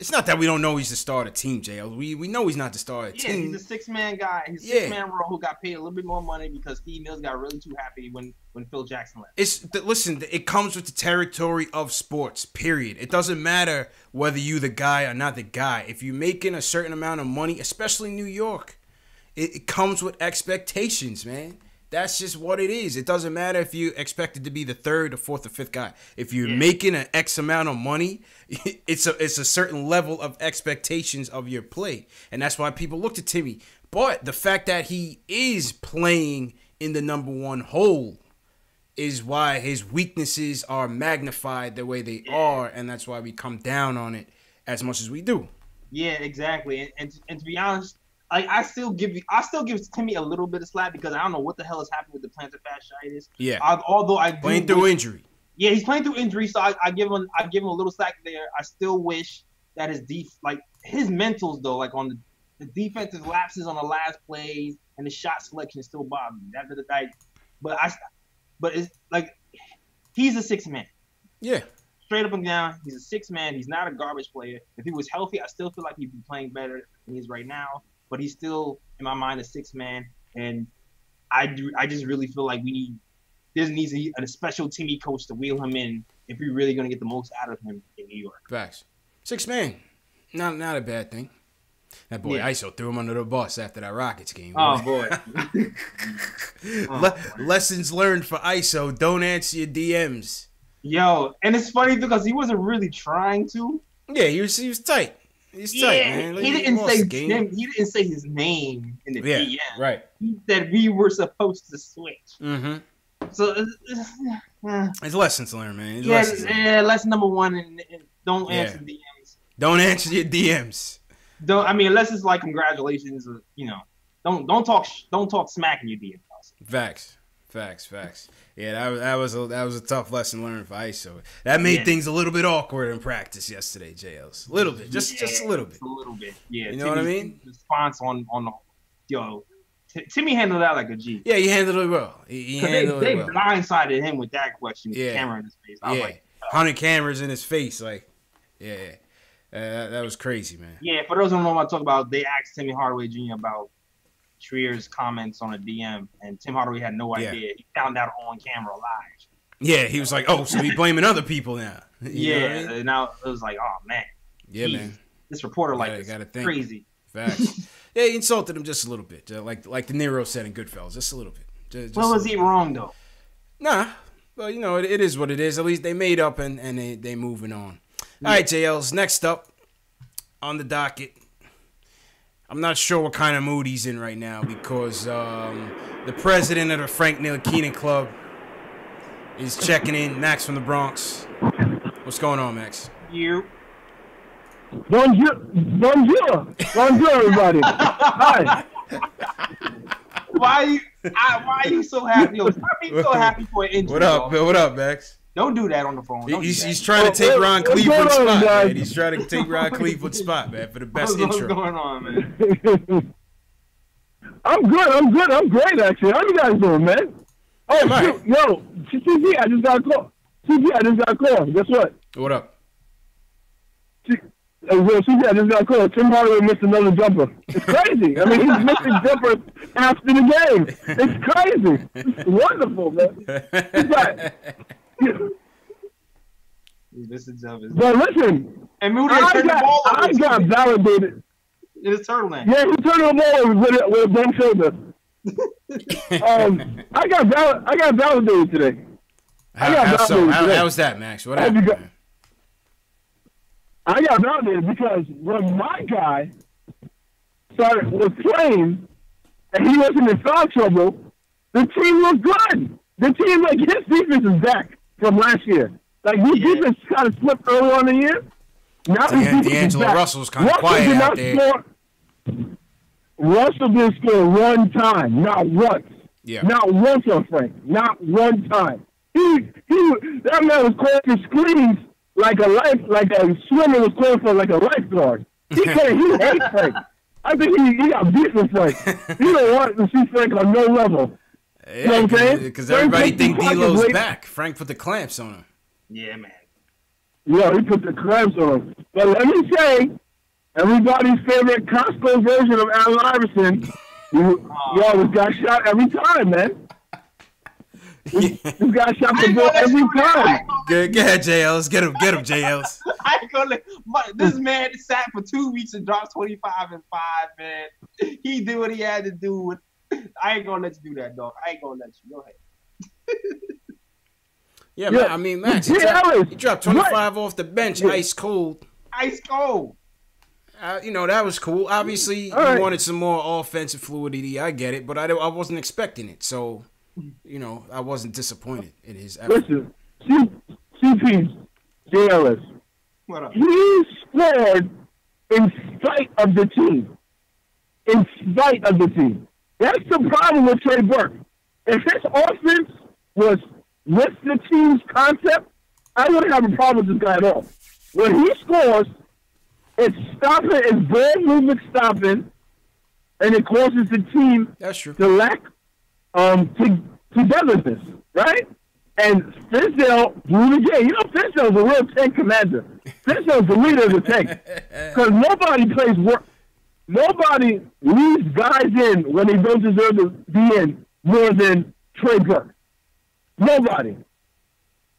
it's not that we don't know he's the star of the team, JL. We know he's not the star of the team. He's a six-man guy. He's a six-man role who got paid a little bit more money because Steve Mills got really too happy when Phil Jackson left. Listen, it comes with the territory of sports, period. It doesn't matter whether you the guy or not the guy. If you're making a certain amount of money, especially in New York, it comes with expectations, man. That's just what it is. It doesn't matter if you expected to be the third or fourth or fifth guy. If you're making an X amount of money, it's a certain level of expectations of your play. And that's why people look to Timmy. But the fact that he is playing in the number one hole is why his weaknesses are magnified the way they are. And that's why we come down on it as much as we do. Yeah, exactly. And to be honest, I still give Timmy a little bit of slack because I don't know what the hell has happened with the plantar fasciitis. Yeah. Although I playing through injury. Yeah, he's playing through injury, so I give him a little slack there. I still wish that his mentals though, like on the defensive lapses on the last plays and the shot selection still bother me. But it's like he's a 6-man. Yeah. Straight up and down, he's a 6-man. He's not a garbage player. If he was healthy, I still feel like he'd be playing better than he is right now. But he's still, in my mind, a 6-man. And I just really feel like there needs a special Timmy coach to wheel him in if we're really going to get the most out of him in New York. Facts. 6-man. Not a bad thing. That boy ISO threw him under the bus after that Rockets game. Oh, boy. Lessons learned for ISO. Don't answer your DMs. Yo, and it's funny because he wasn't really trying to. Yeah, he was tight. He's tight, man. He didn't say his name in the DM. Right. He said we were supposed to switch. Mm-hmm. So it's lessons learned, man. Lesson number one, and don't answer DMs. Don't answer your DMs. Unless it's like congratulations, or, don't talk smack in your DMs. Facts. Yeah, that was a tough lesson learned for ISO. That made things a little bit awkward in practice yesterday, JLs. A little bit, just a little bit. A little bit, yeah. You know what I mean? Response on Timmy handled that like a G. Yeah, he handled it well. He handled it well. They blindsided him with that question, with the camera in his face. I was like, 100 cameras in his face, like, that was crazy, man. Yeah, for those who don't know what I talk about, they asked Timmy Hardaway Jr. about Trier's comments on a DM, and Tim Hardaway had no idea. He found out on camera live. Yeah, he was like, "Oh, so he blaming other people now?" You know what I mean? And now it was like, "Oh man, man, this reporter crazy." Facts. Yeah, he insulted him just a little bit, like De Niro said in Goodfellas, just a little bit. Just was he wrong though? Nah, well, it is what it is. At least they made up and they moving on. All right, JL's next up on the docket. I'm not sure what kind of mood he's in right now because the president of the Frank Ntilikina Club is checking in. Max from the Bronx. What's going on, Max? You. Bonjour, everybody. Hi. why are you so happy? Yo, stop being so happy for an injury. What up, bro. What up, Max? Don't do that on the phone. He's trying to take Ron Cleveland's spot, man. He's trying to take Ron Cleveland's spot, man, for the best intro. What's going on, man? I'm good. I'm great, actually. How you guys doing, man? Oh, right. Yo, CG, I just got a call. Guess what? What up? CG, I just got a call. Tim Hardaway missed another jumper. It's crazy. I mean, he's missing jumpers after the game. It's crazy. It's wonderful, man. It's like, but listen, and I got validated. In his turtleneck. Yeah, he turned the ball with a bum shoulder. I got validated today. How was that, Max? What happened? I got validated because when my guy was playing and he wasn't in foul trouble, the team looked good. The team, like, his defense is back from last year. Like, his defense kind of slipped early on in the year. Now D'Angelo Russell's kind of quiet out there. Russell didn't score one time, not once. Yeah. Not once on Frank. Not one time. That man was calling screens like a swimmer was calling for like a lifeguard. He hates Frank. I think he got beef with Frank. He don't want to see Frank on no level. Yeah, you know what I'm saying? Because everybody think D'Lo's back. Frank put the clamps on him. Yeah, man. Yeah, he put the clamps on him. But let me say, everybody's favorite Costco version of Allen Iverson, he always got shot every time, man. This guy shot the ball every time. Go ahead, JLs. Get him, JLs. I ain't gonna this man sat for 2 weeks and dropped 25 and 5, man. He did what he had to do. I ain't gonna let you do that, dog. I ain't gonna let you. Go ahead. Yeah, man. I mean, Max, he dropped 25 off the bench, ice cold. Ice cold. That was cool. Obviously, he wanted some more offensive fluidity. I get it, but I wasn't expecting it. So, I wasn't disappointed in his effort. Listen, CP's JLS. What up? He scored in spite of the team. In spite of the team. That's the problem with Trey Burke. If his offense was with the team's concept, I wouldn't have a problem with this guy at all. When he scores, it's stopping, it's ball movement stopping, and it causes the team to lack togetherness, right? And Fizdale blew the game. Fizdale's a real tank commander. Fizdale's the leader of the tank. Because nobody plays work. Nobody leaves guys in when they don't deserve to be in more than Trey Burke. Nobody.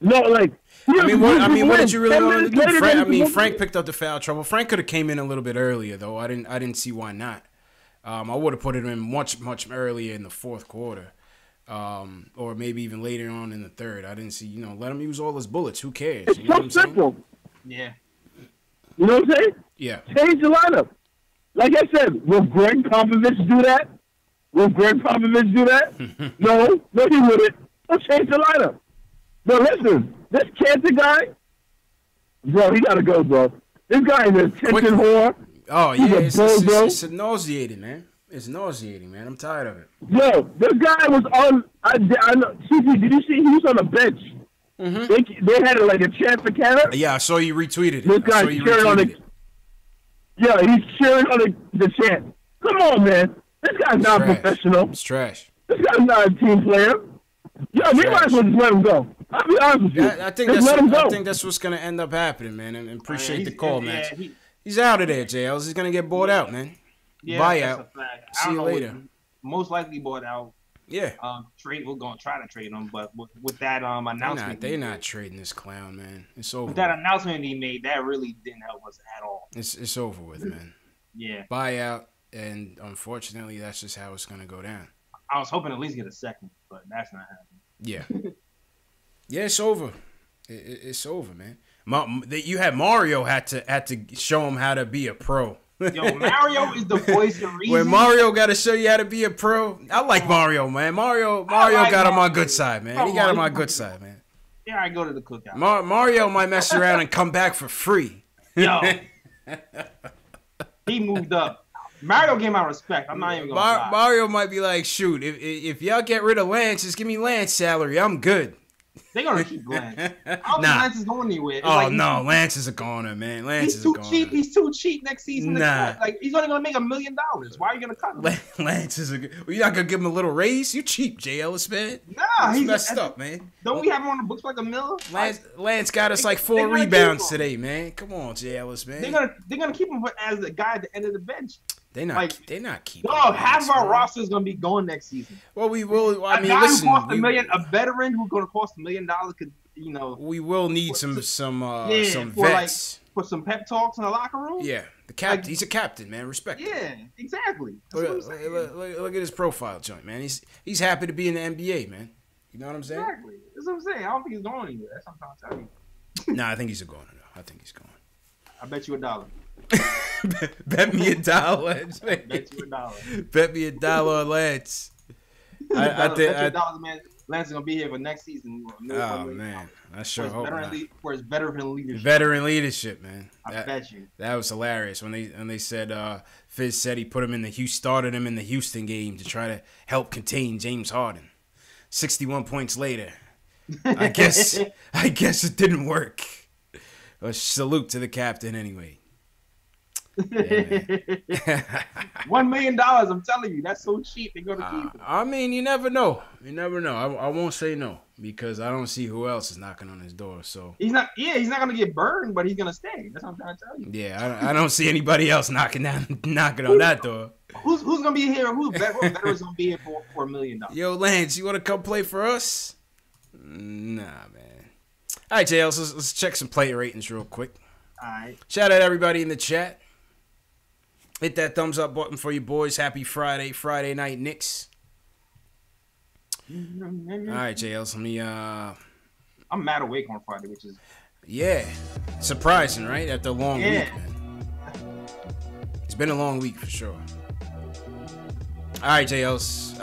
No, like. What did you really want to do? Frank picked up the foul trouble. Frank could have came in a little bit earlier, though. I didn't see why not. I would have put it in much earlier in the fourth quarter, or maybe even later on in the third. I didn't see. Let him use all his bullets. Who cares? It's so simple. Yeah. You know what I'm saying? Yeah. Change the lineup. Like I said, will Greg Popovich do that? No, he wouldn't. He'll change the lineup. But listen, this Cantor guy, bro, he gotta go, bro. This guy is a attention whore. Oh, yeah, it's nauseating, man. It's nauseating, man. I'm tired of it. Yo, this guy was on. I know. CP, did you see? He was on the bench. Mm-hmm. They had like a chant for Canada. Yeah, I saw you retweeted it. This guy's cheering on the. Yeah, he's cheering on the chant. Come on, man. This guy's not professional. It's trash. This guy's not a team player. Yo, we might as well just let him go. I'll be honest with you. I think that's what's gonna end up happening, man. And appreciate the call, man. He's out of there, JLs. He's gonna get bought out, man. Yeah, buyout. See you later. Most likely bought out. Yeah. We're gonna try to trade him, but with that announcement, they're not trading this clown, man. It's over. With that announcement he made, that really didn't help us at all. It's over with, man. Yeah. Buyout, and unfortunately, that's just how it's gonna go down. I was hoping to at least get a second, but that's not happening. Yeah. Yeah, it's over. It's over, man. You had Mario had to show him how to be a pro. Yo, Mario is the voice of reason. When Mario got to show you how to be a pro, I like Mario, man. Mario got him on good side, man. He got him on good side, man. Yeah, I go to the cookout. Mario might mess around and come back for free. Yo, he moved up. Mario gave my respect. I'm not even gonna lie. Mario might be like, shoot, if y'all get rid of Lance, just give me Lance salary. I'm good. They're gonna keep Lance. I don't think Lance is going anywhere. It's Lance is a goner, man. Lance is too cheap. He's too cheap next season. Nah. Like he's only gonna make $1 million. Why are you gonna cut him? Lance is you're not gonna give him a little raise? You cheap, Jay Ellis, man. Nah, he's messed up, man. Don't we have him on the books for like $1 million? Lance got us like 4 rebounds today, man. Come on, Jay Ellis, man. They're gonna keep him as the guy at the end of the bench. They're not keeping. Dog, half of our roster is gonna be going next season. Well, we will. I mean, guy listen, who cost $1 million, a veteran who's gonna cost $1 million could, we will need some vets like, for some pep talks in the locker room. Yeah, the captain. He's a captain, man. Respect. Yeah, exactly. Look at his profile, joint, man. He's happy to be in the NBA, man. You know what I'm saying? Exactly. That's what I'm saying. I don't think he's going anywhere. That's what I'm trying to tell you. Nah, I think he's going. I think he's going. I bet you $1. Bet me $1. Bet you $1. Bet me $1 on Lance. I bet you $1, man. Lance is gonna be here for next season. Man, I sure hope not. For his veteran leadership. Veteran leadership, man. I bet you. That was hilarious when they said Fizz said he started him in the Houston game to try to help contain James Harden. 61 points later, I guess it didn't work. A salute to the captain, anyway. Yeah, $1 million, I'm telling you, that's so cheap. They're gonna keep it. I mean, you never know. I won't say no because I don't see who else is knocking on his door. So he's not gonna get burned, but he's gonna stay. That's what I'm trying to tell you. Yeah, I don't see anybody else knocking on that door. Who's gonna be here? What veteran's gonna be here for $1 million? Yo, Lance, you wanna come play for us? Nah, man. All right, JL, so let's check some player ratings real quick. All right. Shout out everybody in the chat. Hit that thumbs up button for you boys. Happy Friday night, Knicks. All right, JL, let me. I'm mad awake on Friday, which is. Yeah, surprising, right? After a long week, man. It's been a long week for sure. All right, JLs.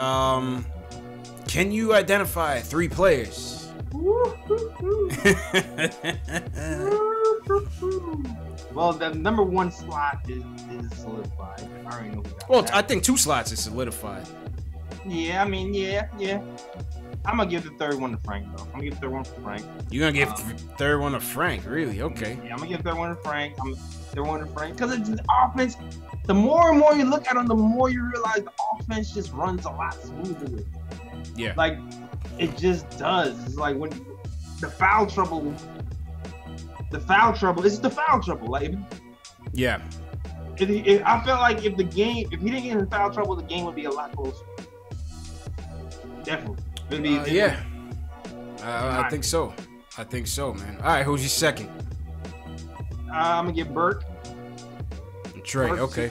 Can you identify 3 players? Well, the number 1 slot is solidified. I already know who got that. I think 2 slots is solidified. Yeah, I mean, yeah. I'm gonna give the 3rd one to Frank, though. I'm gonna give the 3rd one to Frank. You're gonna give the 3rd one to Frank, really? Okay. Yeah, I'm gonna give the 3rd one to Frank. Because it's the offense. The more and more you look at him, the more you realize the offense just runs a lot smoother. Yeah. Like, it just does. It's like when the foul trouble. It's the foul trouble. Like, yeah. I felt like if he didn't get in foul trouble, the game would be a lot closer. Definitely. I think so. Man. All right, who's your second? I'm gonna give Burke. Trey. Okay.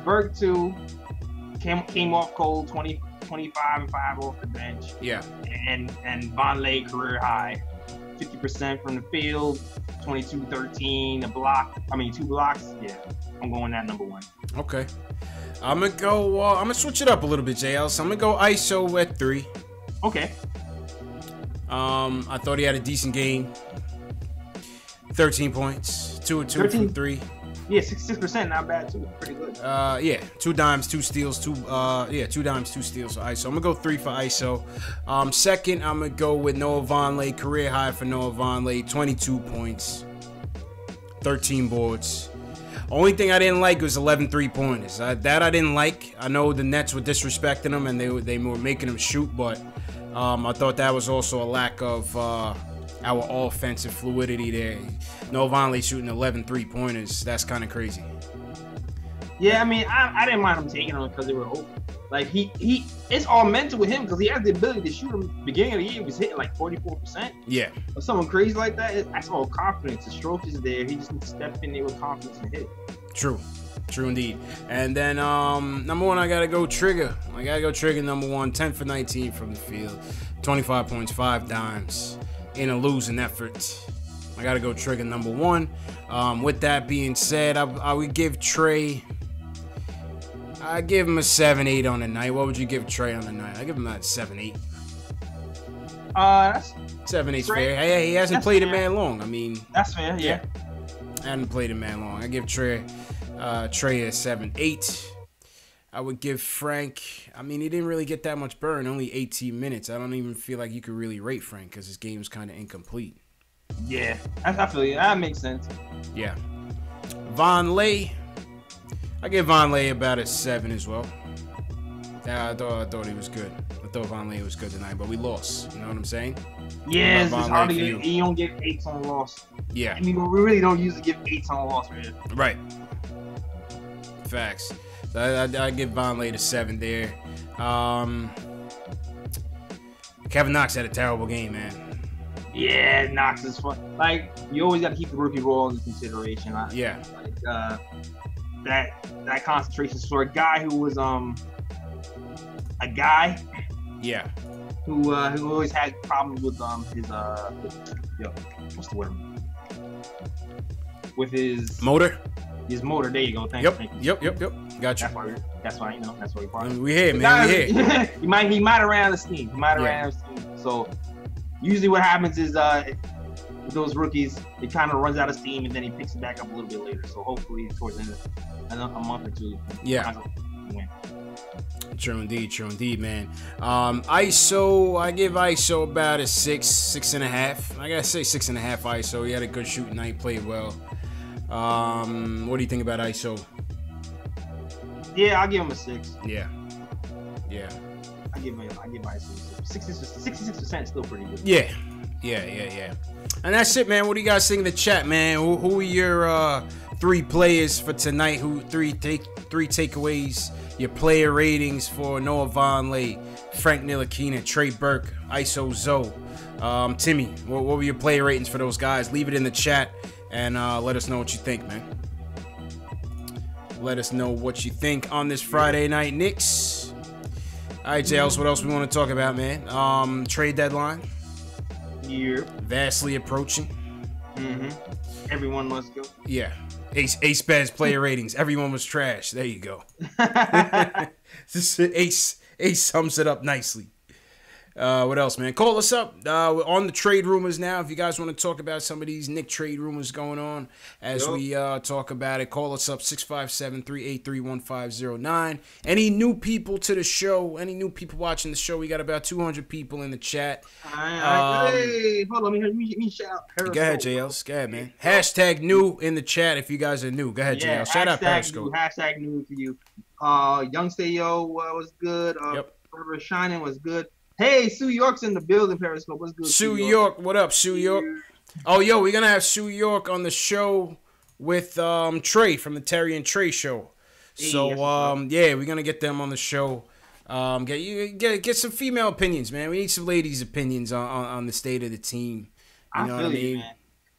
Burke 2. Came off cold, 25 and 5 off the bench. Yeah. And Vonleh career high. 50% from the field, 22-13, 2 blocks. Yeah, I'm going that number 1. Okay. I'm gonna switch it up a little bit, JL. So I'm gonna go ISO at 3. Okay. I thought he had a decent game. 13 points, 2 and 2 from 3. Yeah, 6%, not bad too. Pretty good. 2 dimes, 2 steals, 2 dimes, 2 steals for ISO. I'm gonna go 3 for ISO. Second, I'm gonna go with Noah Vonleh, career high for Noah Vonleh, 22 points, 13 boards. Only thing I didn't like was 11 3-pointers. That I didn't like. I know the Nets were disrespecting him and they were making him shoot, but I thought that was also a lack of our offensive fluidity there. Noah Vonleh shooting 11 3-pointers. That's kind of crazy. Yeah, I mean, I didn't mind him taking them because they were open. Like, it's all mental with him because he has the ability to shoot them. Beginning of the year, he was hitting like 44%. Yeah. Or someone crazy like that, that's all confidence. The stroke is there. He just needs to step in there with confidence and hit. True indeed. And then number 1, I gotta go Trigger. Number 1, 10 for 19 from the field, 25 points, 5 dimes in a losing effort. I gotta go Trigger number 1. With that being said, I would give Trey. I give him a 7-8 on the night. What would you give Trey on the night? I give him a 7-8. 7-8's fair. Hey, he hasn't played a man long. I mean, that's fair. Yeah. I hadn't played a man long. I give Trey Trey at 7.8. I would give Frank, I mean, he didn't really get that much burn, only 18 minutes. I don't even feel like you could really rate Frank because his game was kind of incomplete. Yeah, I feel you. That makes sense. Yeah. Vonleh, I give Vonleh about a 7 as well. Yeah, I thought he was good. I thought Vonleh was good tonight, but we lost. You know what I'm saying? Yeah, it's hard to get. You don't get 8s on a loss. Yeah. I mean, we really don't usually give 8s on a loss, man. Right. Facts. So I give Vonleh the 7 there. Kevin Knox had a terrible game, man. Yeah, Knox is fun. Like, you always got to keep the rookie role into consideration. Yeah. Like, that concentration for a guy who was a guy. Yeah. Who always had problems with his what's the word? With his motor. His motor. There you go. Thank you. Yep. Got you. That's why you know. That's why you're part of it. We here, man. We here. he might have ran out of steam. So usually what happens is with those rookies, it kind of runs out of steam and then he picks it back up a little bit later. So hopefully towards the end of a month or two. Yeah. True indeed, man. ISO, I give ISO about a 6.5. I gotta say 6.5 ISO. He had a good shooting night, played well. What do you think about ISO? Yeah, I'll give him a 6. Yeah. I give ISO 66% still pretty good. Yeah. And that's it, man. What do you guys think in the chat, man? Who are your 3 players for tonight? Who three takeaways? Your player ratings for Noah Vonleh, Frank Ntilikina, Trey Burke, ISO Zoe. Timmy, what were your player ratings for those guys? Leave it in the chat and let us know what you think, man. Let us know what you think on this Friday night Knicks. All right, JLs, what else we want to talk about, man? Trade deadline. Yeah. Vastly approaching. Mm-hmm. Everyone must go. Yeah. Ace Bad's player ratings. Everyone was trash. There you go. Ace sums it up nicely. What else, man? Call us up. We're on the trade rumors now. If you guys want to talk about some of these Knick trade rumors going on as we talk about it, call us up 657-383-1509. Any new people to the show, any new people watching the show, we got about 200 people in the chat. Hey, hold on. Let me shout. Go ahead, JLs. Go ahead, man. Hashtag new in the chat if you guys are new. Go ahead, JLs. Shout out Periscope. Hashtag new for you. Young Stayo was good. Forever Shining was good. Hey, Sue York's in the building, Periscope. What's good? Sue York, what up, Sue York? Oh, yo, we're going to have Sue York on the show with Trey from the Terry and Trey show. So, yeah, we're going to get them on the show. Get some female opinions, man. We need some ladies' opinions on the state of the team. You know what I mean? Man.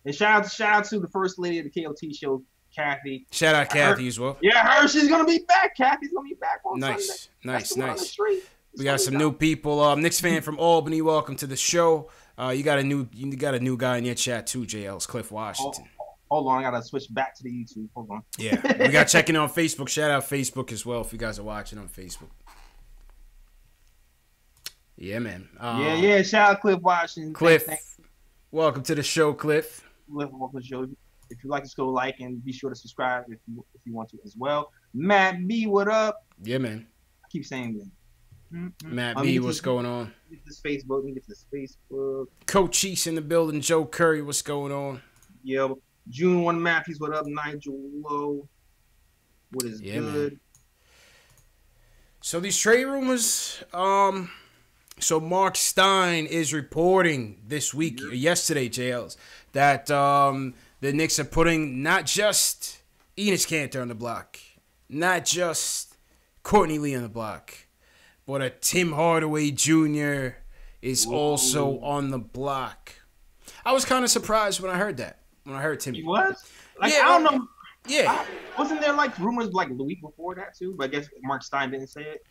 And shout out to the first lady of the KLT show, Kathy. Shout out Kathy as well. Yeah, she's going to be back. Kathy's going to be back on Sunday. Nice. We got some new people. Knicks fan from Albany, welcome to the show. You got a new guy in your chat too, JL's Cliff Washington. Hold on, I gotta switch back to the YouTube. Hold on. Yeah, we got checking on Facebook. Shout out Facebook as well if you guys are watching on Facebook. Yeah, man. Yeah. Shout out Cliff Washington. Cliff, welcome to the show, Cliff. Welcome to the show. If you like this, go like and be sure to subscribe if you want to as well. Matt B, what up? Yeah, man. I keep saying that. Matt B, what's going on? Get this Facebook. Coach East in the building. Joe Curry, what's going on? Yeah. June 1 Matthews, what up? Nigel Lowe. What is good? Man. So these trade rumors, so Mark Stein is reporting this week, yesterday, JLs, that the Knicks are putting not just Enes Kanter on the block, not just Courtney Lee on the block, but a Tim Hardaway Jr. is also on the block. I was kind of surprised when I heard that. When I heard Tim. He was? Like, yeah, I don't know. Yeah. Wasn't there like rumors like the week before that too? But I guess Mark Stein didn't say it.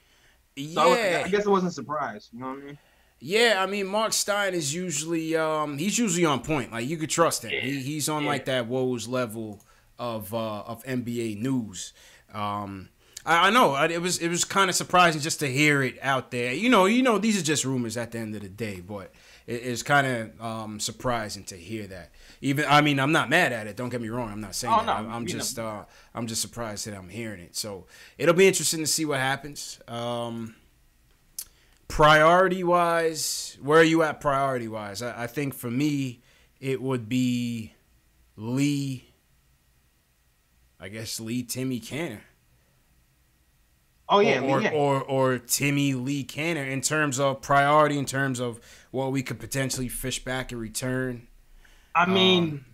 So yeah. I guess it wasn't a surprise. You know what I mean? Yeah, I mean Mark Stein is usually he's usually on point. Like you could trust him. He's on like that Woj level of NBA news. I know it was kind of surprising just to hear it out there. You know, these are just rumors at the end of the day, but it's kind of surprising to hear that. Even I mean, I'm not mad at it. Don't get me wrong. I'm not saying that. No, I'm just surprised that I'm hearing it. So it'll be interesting to see what happens. Priority wise, where are you at priority wise? I think for me, it would be Lee. I guess Lee, Timmy, Canner. Oh yeah, or Timmy, Lee, Canner in terms of priority, in terms of what we could potentially fish back in return. I mean,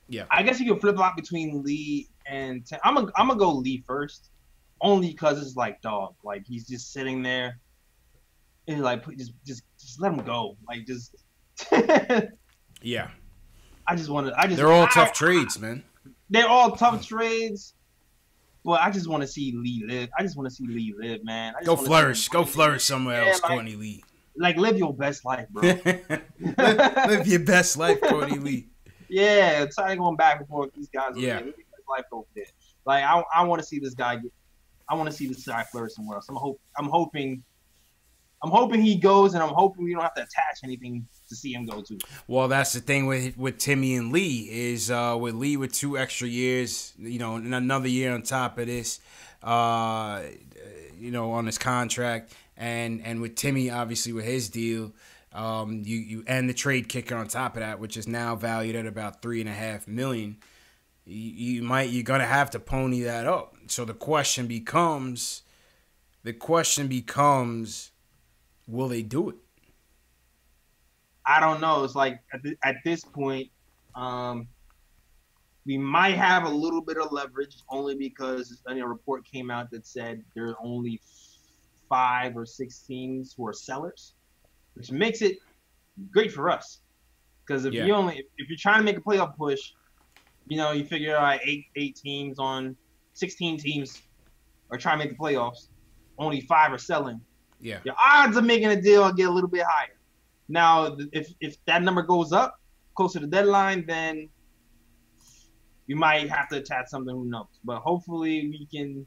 yeah. I guess you could flip flop between Lee and I'm gonna go Lee first, only because it's like dog, like he's just sitting there, and like just let him go, like just. Yeah. They're all tough trades, man. They're all tough trades. But I just want to see Lee live. Man. Go flourish somewhere else, Courtney Lee. Like, live your best life, bro. live your best life, Courtney Lee. Yeah, tired of going back and forth with these guys. Yeah. Live your best life over there. Like, I want to see this guy flourish somewhere else. I'm hoping he goes, and I'm hoping we don't have to attach anything to see him go to. Well, that's the thing with Timmy and Lee is with Lee with 2 extra years, and another year on top of this, on his contract, and with Timmy obviously with his deal, you and the trade kicker on top of that, which is now valued at about $3.5 million. You're gonna have to pony that up. So the question becomes, will they do it? I don't know. It's like at this point, we might have a little bit of leverage only because a report came out that said there are only 5 or 6 teams who are sellers, which makes it great for us. Because if you're trying to make a playoff push, you figure out 8 teams on 16 teams are trying to make the playoffs. Only 5 are selling. Yeah, your odds of making a deal get a little bit higher. Now, if that number goes up closer to the deadline, then you might have to attach something. Who knows? But hopefully we can.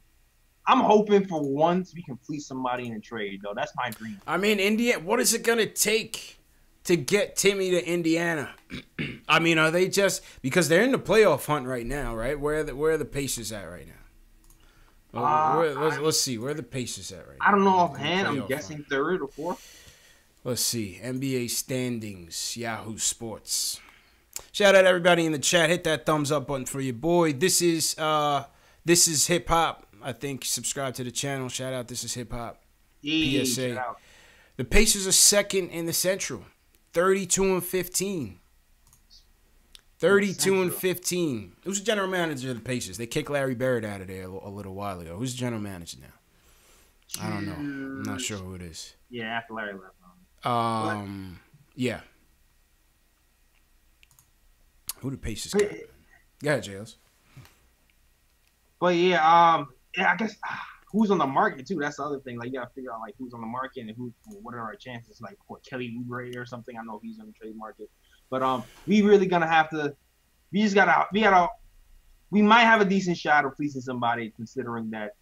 I'm hoping for once we can fleece somebody in a trade, though. That's my dream. I mean, Indiana. What is it gonna take to get Timmy to Indiana? I mean, are they just because they're in the playoff hunt right now, right? Where are the Pacers at right now? Let's see. Where are the Pacers at right now? I don't know offhand. I'm guessing 3rd or 4th. Let's see. NBA standings. Yahoo Sports. Shout out everybody in the chat. Hit that thumbs up button for your boy. This is hip hop. I think subscribe to the channel. Shout out. This is hip hop. PSA. The Pacers are 2nd in the Central. 32-15. 32-15. Who's the general manager of the Pacers? They kicked Larry Bird out of there a little while ago. Who's the general manager now? I don't know. I'm not sure who it is. Yeah, after Larry left. Yeah. Who the Pacers got? Go ahead, Jails. But I guess who's on the market too. That's the other thing. Like you gotta figure out like who's on the market and what are our chances. Like Kelly Oubre or something. I know he's on the trade market. But we really gonna have to. We might have a decent shot of fleecing somebody, considering that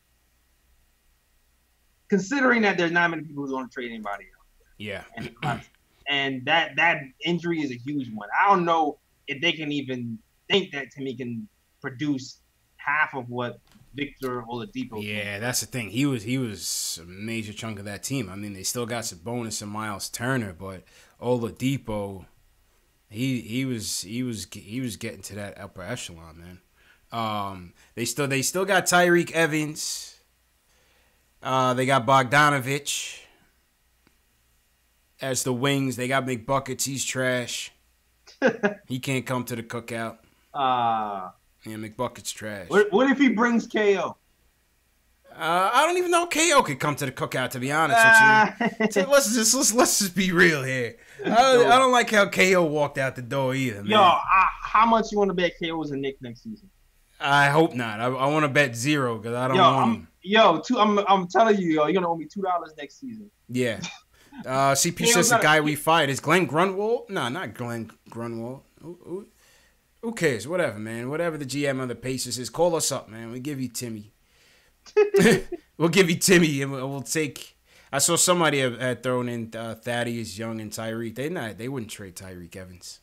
there's not many people who want to trade anybody else. Yeah. And that injury is a huge one. I don't know if they can even think that Timmy can produce half of what Victor Oladipo. Yeah, that's the thing. He was a major chunk of that team. I mean, they still got Sabonis and Miles Turner, but Oladipo, he was getting to that upper echelon, man. They still got Tyreek Evans. They got Bogdanovich as the wings. They got McBuckets. He's trash. He can't come to the cookout. Yeah, McBucket's trash. What if he brings KO? I don't even know KO could come to the cookout, to be honest with you. So let's just be real here. I don't like how KO walked out the door either, man. Yo, how much you want to bet KO is a Knicks next season? I hope not. I want to bet 0 because I don't want him. I'm telling you, you're gonna owe me $2 next season. Yeah. CP says the guy we fired is Glenn Grunwald. No, not Glenn Grunwald. Who cares? Whatever, man. Whatever the GM of the Pacers is, call us up, man. We give you Timmy. We'll give you Timmy, and we'll take. I saw somebody had thrown in Thaddeus Young and Tyreek. They wouldn't trade Tyreek Evans.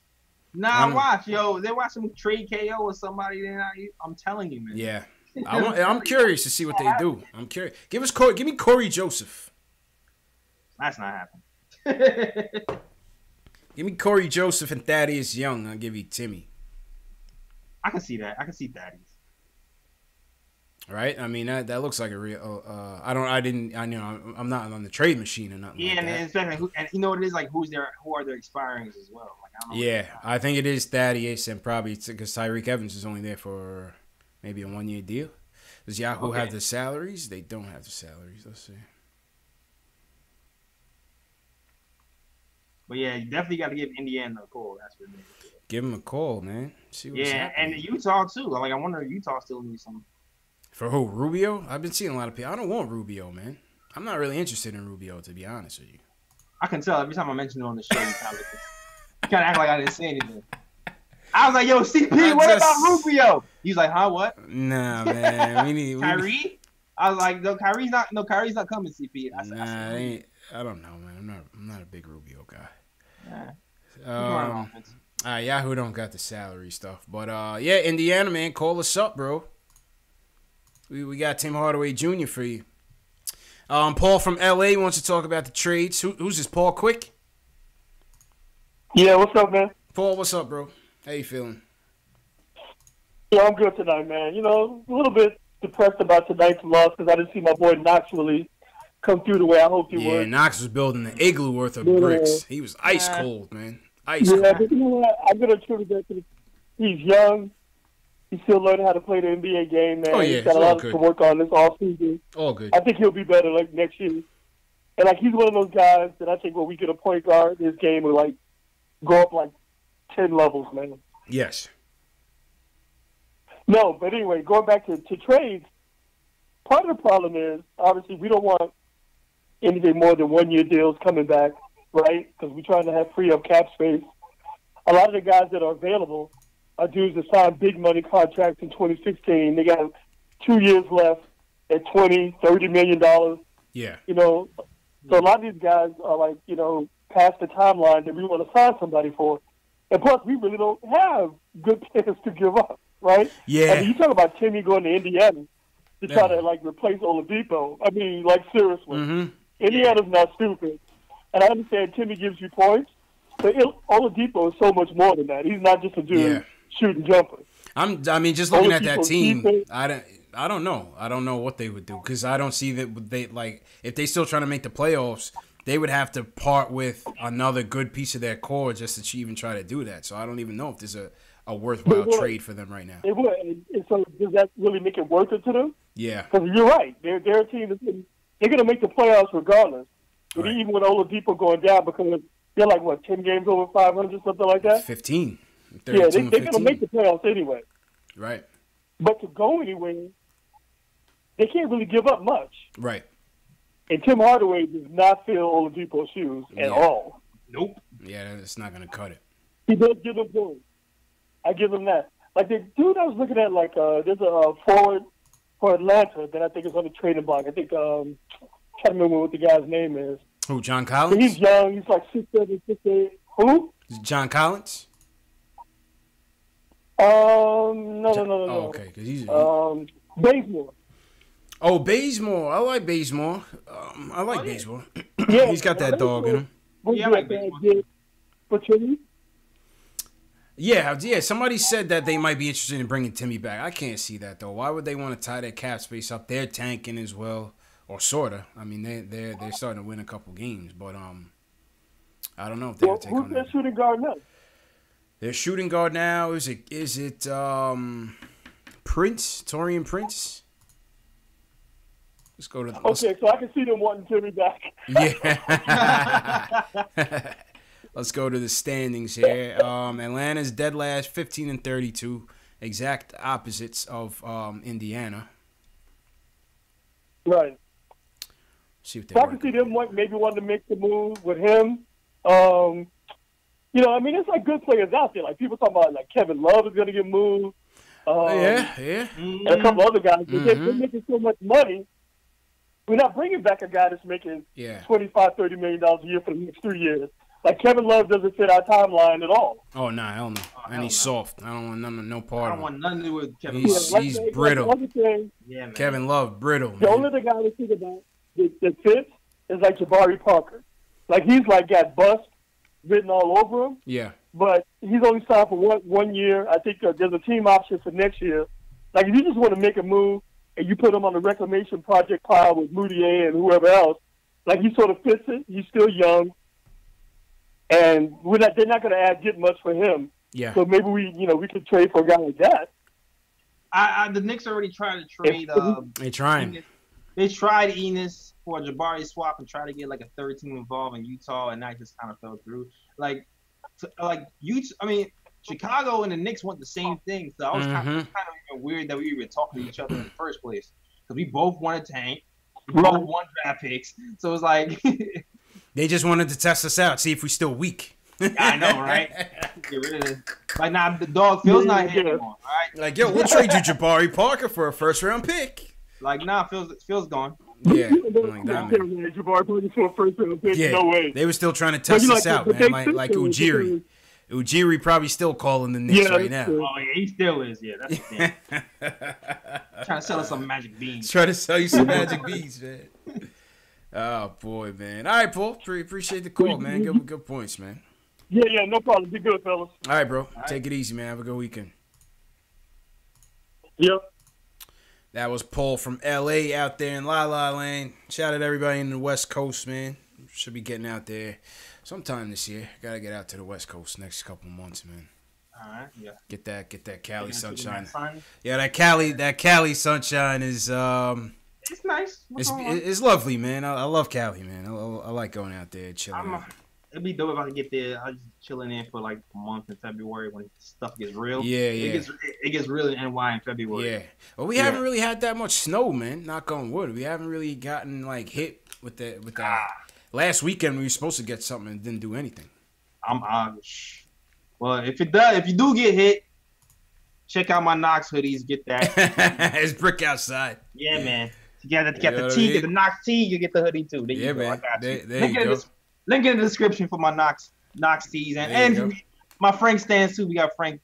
Nah, watch, yo. They watch them trade KO or somebody. I'm telling you, man. Yeah, I'm curious to see what they do. I'm curious. Give me Corey Joseph. That's not happening. Give me Corey Joseph and Thaddeus Young. I'll give you Timmy. I can see that. I can see Thaddeus. Right? I mean, that looks like a real. I'm not on the trade machine or nothing. Yeah, like and that. especially and you know what it is like who are their expirings as well. Like I don't know. Yeah, I think it is Thaddeus, and probably because Tyreek Evans is only there for maybe a 1-year deal. Does Yahoo have the salaries? They don't have the salaries. Let's see. But yeah, you definitely got to give Indiana a call. That's what it is. Give him a call, man. See what's happening. And Utah too. Like I wonder if Utah still needs some. For who? Rubio? I've been seeing a lot of people. I don't want Rubio, man. I'm not really interested in Rubio, to be honest with you. I can tell every time I mention it on the show, you kind of act like I didn't say anything. I was like, yo, CP, what about Rubio? He's like, huh, what? Nah, man. Kyrie? I was like, no, Kyrie's not coming, CP. I don't know, man. I'm not a big Rubio guy. Yeah. Yahoo don't got the salary stuff. But yeah, Indiana, man, call us up, bro. We got Tim Hardaway Jr. for you. Paul from LA wants to talk about the trades. Who's this? Paul Quick? Yeah, what's up, man? Paul, what's up, bro? How you feeling? Yeah, I'm good tonight, man. You know, a little bit depressed about tonight's loss because I didn't see my boy Knox really come through the way I hoped he would. Yeah, Knox was building the igloo worth of bricks. He was ice cold, man. Ice cold. But you know what? I'm going to attribute that to he's young. He's still learning how to play the NBA game, man. Oh, yeah. He's got a lot to work on this offseason. All good. I think he'll be better like next year. And like he's one of those guys that I think when we get a point guard, his game will like go up like 10 levels, man. Yes. No, but anyway, going back to trades, part of the problem is obviously we don't want anything more than 1-year deals coming back, right? Because we're trying to have free up cap space. A lot of the guys that are available are dudes that signed big money contracts in 2016. They got 2 years left at $20-30 million. Yeah. You know, so a lot of these guys are like, you know, past the timeline that we want to sign somebody for. And plus, we really don't have good players to give up, right? Yeah. I mean, you talk about Timmy going to Indiana to try to, like, replace Oladipo. I mean, like, seriously. Mm-hmm. Indiana's not stupid. And I understand Timmy gives you points, but Oladipo is so much more than that. He's not just a dude shooting jumpers. I mean, just looking at that team, I don't know. I don't know what they would do because I don't see that they like if they still trying to make the playoffs, they would have to part with another good piece of their core just to even try to do that. So I don't even know if there's a worthwhile trade for them right now. It would. And so does that really make it worth it to them? Yeah. Because you're right. They're a team they're going to make the playoffs regardless. Right. Even with Oladipo going down because they're like, what, 10 games over 500, something like that? 15. Yeah, they're going to make the playoffs anyway. Right. But to go anywhere, they can't really give up much. Right. And Tim Hardaway does not fill Oladipo's shoes at all. Nope. Yeah, it's not going to cut it. He does give them points. I give him that. Like the dude I was looking at, like there's a forward for Atlanta that I think is on the trading block. I think I'm trying to remember what the guy's name is. Who, John Collins? He's young. He's like 6'7", 6'8". Who? John Collins? No. Oh, okay. Because he's Bazemore. Oh, Bazemore. I like Bazemore. I like Bazemore. Yeah, he's got that dog in him. Yeah, I like Bazemore. For Timmy? Yeah. Somebody said that they might be interested in bringing Timmy back. I can't see that though. Why would they want to tie their cap space up? They're tanking as well, or sorta. I mean, they're starting to win a couple games, but I don't know if they'll take on that. Who's their shooting guard now? Their shooting guard now is it Prince, Torian Prince? Let's go to the. Okay, so I can see them wanting Timmy back. Yeah. Let's go to the standings here. Atlanta's dead last, 15-32, exact opposites of Indiana. Right. See what so I can see them maybe wanting to make the move with him. You know, I mean, it's like good players out there. Like people talking about, like Kevin Love is going to get moved. Yeah. And a couple other guys. They're making so much money We're not bringing back a guy that's making $25, $30 million a year for the next 3 years. Like, Kevin Love doesn't fit our timeline at all. Oh, nah, hell no. And he's soft. I don't want no part of him. I don't want nothing to do with Kevin Love. He's brittle. Yeah, man. Kevin Love, brittle, man. The only other guy I think about that fits is like Jabari Parker. Like, he's like got bust written all over him. Yeah. But he's only signed for one year. I think there's a team option for next year. Like, if you just want to make a move and you put him on the reclamation project pile with Moutier and whoever else, like, he sort of fits it. He's still young. And they're not going to get much for him. Yeah. So maybe we could trade for a guy like that. The Knicks already tried to trade. They trying. They tried Enos for a Jabari swap and tried to get like a third team involved in Utah, and that just kind of fell through. Chicago and the Knicks want the same thing, so I was kind of even weird that we were talking to each other in the first place because we both wanted tank, we both won draft picks, so it's like they just wanted to test us out, see if we still weak. I know, right? Get rid of this. Like, nah, the dog Phil's not here anymore, right? Like, yo, we'll trade you Jabari Parker for a first-round pick. Like, nah, Phil's gone. Yeah, like that, man. Jabari Parker for a first-round pick, yeah, no way. They were still trying to test us out, man. Like Ujiri. Ujiri probably still calling the Knicks right now. Oh, yeah, he still is. Yeah, that's the thing. Trying to sell us some magic beans. Trying to sell you some magic beans, man. Oh, boy, man. All right, Paul. Appreciate the call, man. Good points, man. Yeah, no problem. Be good, fellas. All right, bro. Take it easy, man. Have a good weekend. Yep. That was Paul from L.A. out there in La La Land. Shout out to everybody in the West Coast, man. Should be getting out there sometime this year. Got to get out to the West Coast next couple months, man. All right, yeah. Get that Cali sunshine. Yeah, that Cali sunshine is it's nice. It's lovely, man. I love Cali, man. I like going out there chilling. It'd be dope if I could get there. I was chilling in for like a month in February when stuff gets real. Yeah. It gets real in NY in February. Yeah. Well, we haven't really had that much snow, man. Knock on wood. We haven't really gotten like hit with that. Last weekend we were supposed to get something and didn't do anything. Well, if you do get hit, check out my Knox hoodies. Get that. It's brick outside. Yeah, man. You got the tee, get the Knox tee. You get the hoodie too. There you go. Man. I got you. There you go. Link in the description for my Knox tees and my Frank stands too. We got Franks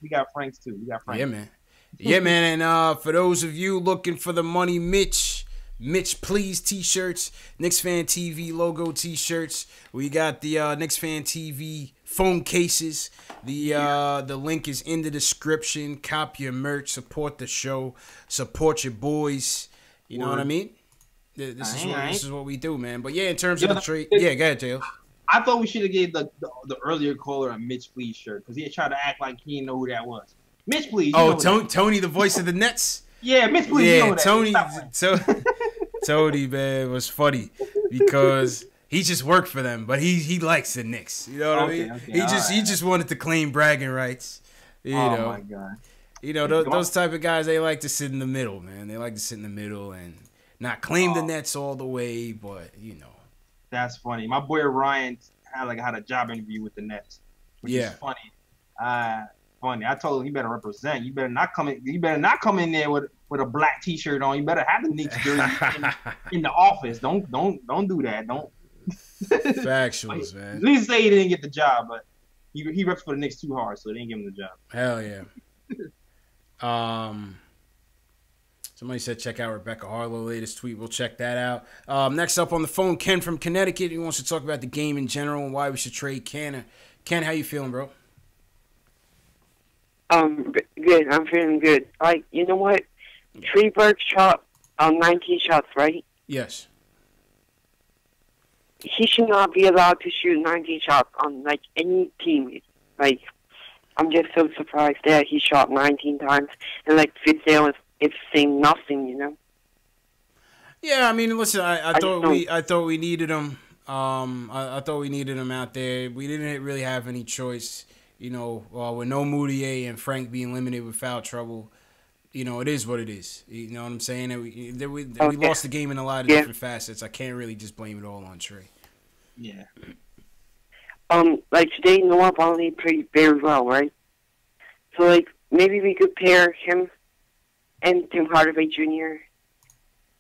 too. We got Frank. Yeah, man. Yeah, man. And for those of you looking for the Money Mitch Please t-shirts, Knicks Fan TV logo t-shirts. We got the Knicks Fan TV phone cases. The link is in the description. Cop your merch. Support the show. Support your boys. You know what I mean? This is what we do, man. But yeah, in terms of the trade, go ahead, Tails. I thought we should have gave the earlier caller a Mitch Please shirt because he tried to act like he didn't know who that was. Mitch Please. Tony, the voice of the Nets. Yeah, Mitch Please. Yeah, you know Tony, man, was funny because he just worked for them, but he likes the Knicks. You know what I mean? Okay, he just wanted to claim bragging rights. You know. My God. You know those type of guys. They like to sit in the middle, man. They like to sit in the middle and not claim the Nets all the way, but you know. That's funny. My boy Ryan had a job interview with the Nets, which is funny. Funny. I told him, you better represent. You better not come in there with a black T-shirt on. You better have the Knicks jersey in the office. Don't do that. Don't. Factuals, man. At least say he didn't get the job, but he reps for the Knicks too hard, so they didn't give him the job. Hell yeah. Somebody said check out Rebecca Harlow latest tweet. We'll check that out. Next up on the phone, Ken from Connecticut. He wants to talk about the game in general and why we should trade Ken. Ken, how you feeling, bro? Good. I'm feeling good. You know what? Freeberg shot 19 shots, right? Yes. He should not be allowed to shoot 19 shots on any team. I'm just so surprised that he shot 19 times and Fizdale is saying nothing, you know. Yeah, I mean, listen, I thought we needed him. I thought we needed him out there. We didn't really have any choice, you know. With no Moutier and Frank being limited with foul trouble, you know, it is what it is. You know what I'm saying? And we lost the game in a lot of different facets. I can't really just blame it all on Trey. Yeah. Today, Noah Vonleh played very well, right? So, maybe we could pair him and Tim Hardaway Jr.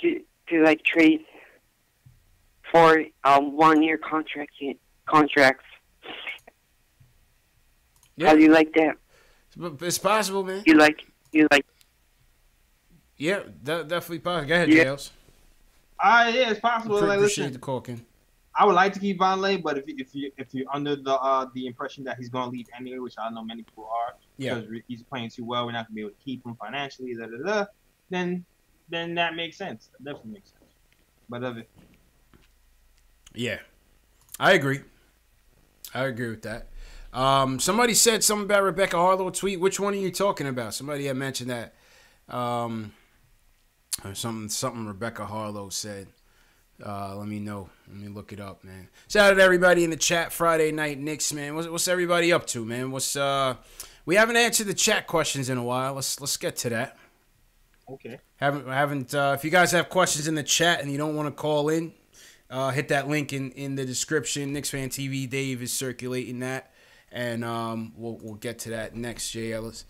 to trade for 1-year contracts. Yeah. How do you like that? It's possible, man. You like? Yeah, definitely possible. Go ahead, Yeah. Jails. Yeah, it's possible. Like, Appreciate listen, the corking. I would like to keep Vonleh, but if you're under the impression that he's going to leave anyway, which I know many people are, Yeah. because he's playing too well, we're not going to be able to keep him financially, then that makes sense. That definitely makes sense. But Yeah, I agree. I agree with that. Somebody said something about Rebecca Harlow tweet. Which one are you talking about? Somebody had mentioned that. Something Rebecca Harlow said. Let me know. Let me look it up, man. Shout out to everybody in the chat. Friday night Knicks, man. What's everybody up to, man? We haven't answered the chat questions in a while. Let's get to that. okay. Haven't. If you guys have questions in the chat and you don't want to call in, hit that link in the description. Knicks Fan TV. Dave is circulating that, and we'll get to that next. Jay Ellis,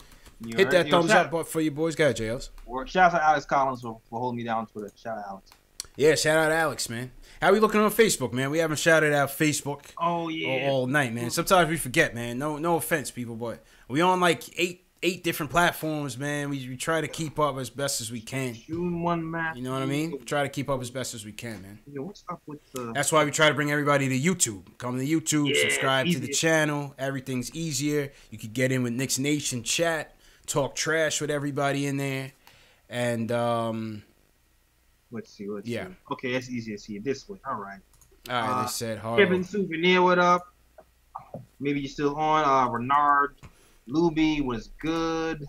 hit that thumbs up for you boys. Go ahead, Jay Ellis. Shout out to Alex Collins for holding me down on Twitter. Shout out, Alex. Yeah, shout out Alex, man. How we looking on Facebook, man? We haven't shouted out Facebook all night, man. Sometimes we forget, man. No offense, people, but we on like eight different platforms, man. We try to keep up as best as we can. June 1 match. You know what I mean? Try to keep up as best as we can, man. Yo, what's up with the... That's why we try to bring everybody to YouTube. Come to YouTube, subscribe to the channel. Everything's easier. You could get in with Knicks Nation chat, talk trash with everybody in there, and Let's see. yeah. Okay, that's easier to see it this way. All right. They said Harlow. Kevin Souvenir, what up? Maybe you're still on. Renard Luby was good.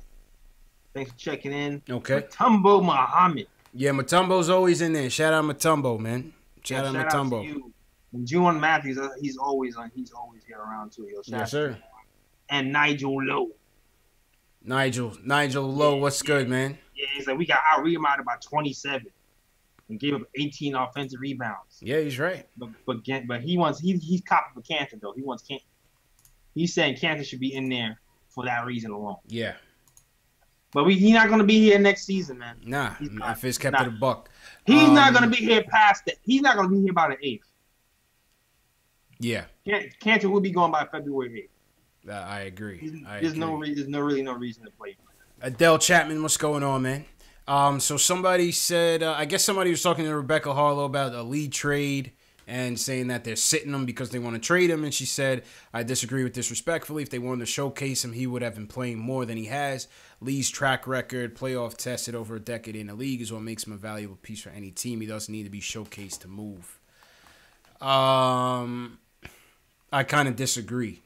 Thanks for checking in. Okay. Matumbo Muhammad. Yeah, Matumbo's always in there. Shout out Matumbo, man. Shout out Matumbo. to you. And Juwan Matthews, he's always here around too. Yo, Yes, sir. And Nigel Lowe. Nigel Lowe, what's good, man? Yeah, he's like, we got out rebounded by 27 and gave up 18 offensive rebounds. Yeah, he's right. But he's copping for Cantor though. He wants Cantor. He's saying Cantor should be in there for that reason alone. Yeah. But he's not going to be here next season, man. Nah, if it's kept to the buck. He's not going to be here past that. He's not going to be here by the 8th. Yeah. Cantor will be going by February 8th. I agree. There's really no reason to play. Adele Chapman, what's going on, man? So somebody said, I guess somebody was talking to Rebecca Harlow about a lead trade and saying that they're sitting him because they want to trade him. And she said, I disagree with this respectfully. If they wanted to showcase him, he would have been playing more than he has. Lee's track record, playoff tested over a decade in the league, is what makes him a valuable piece for any team. He doesn't need to be showcased to move. I kind of disagree.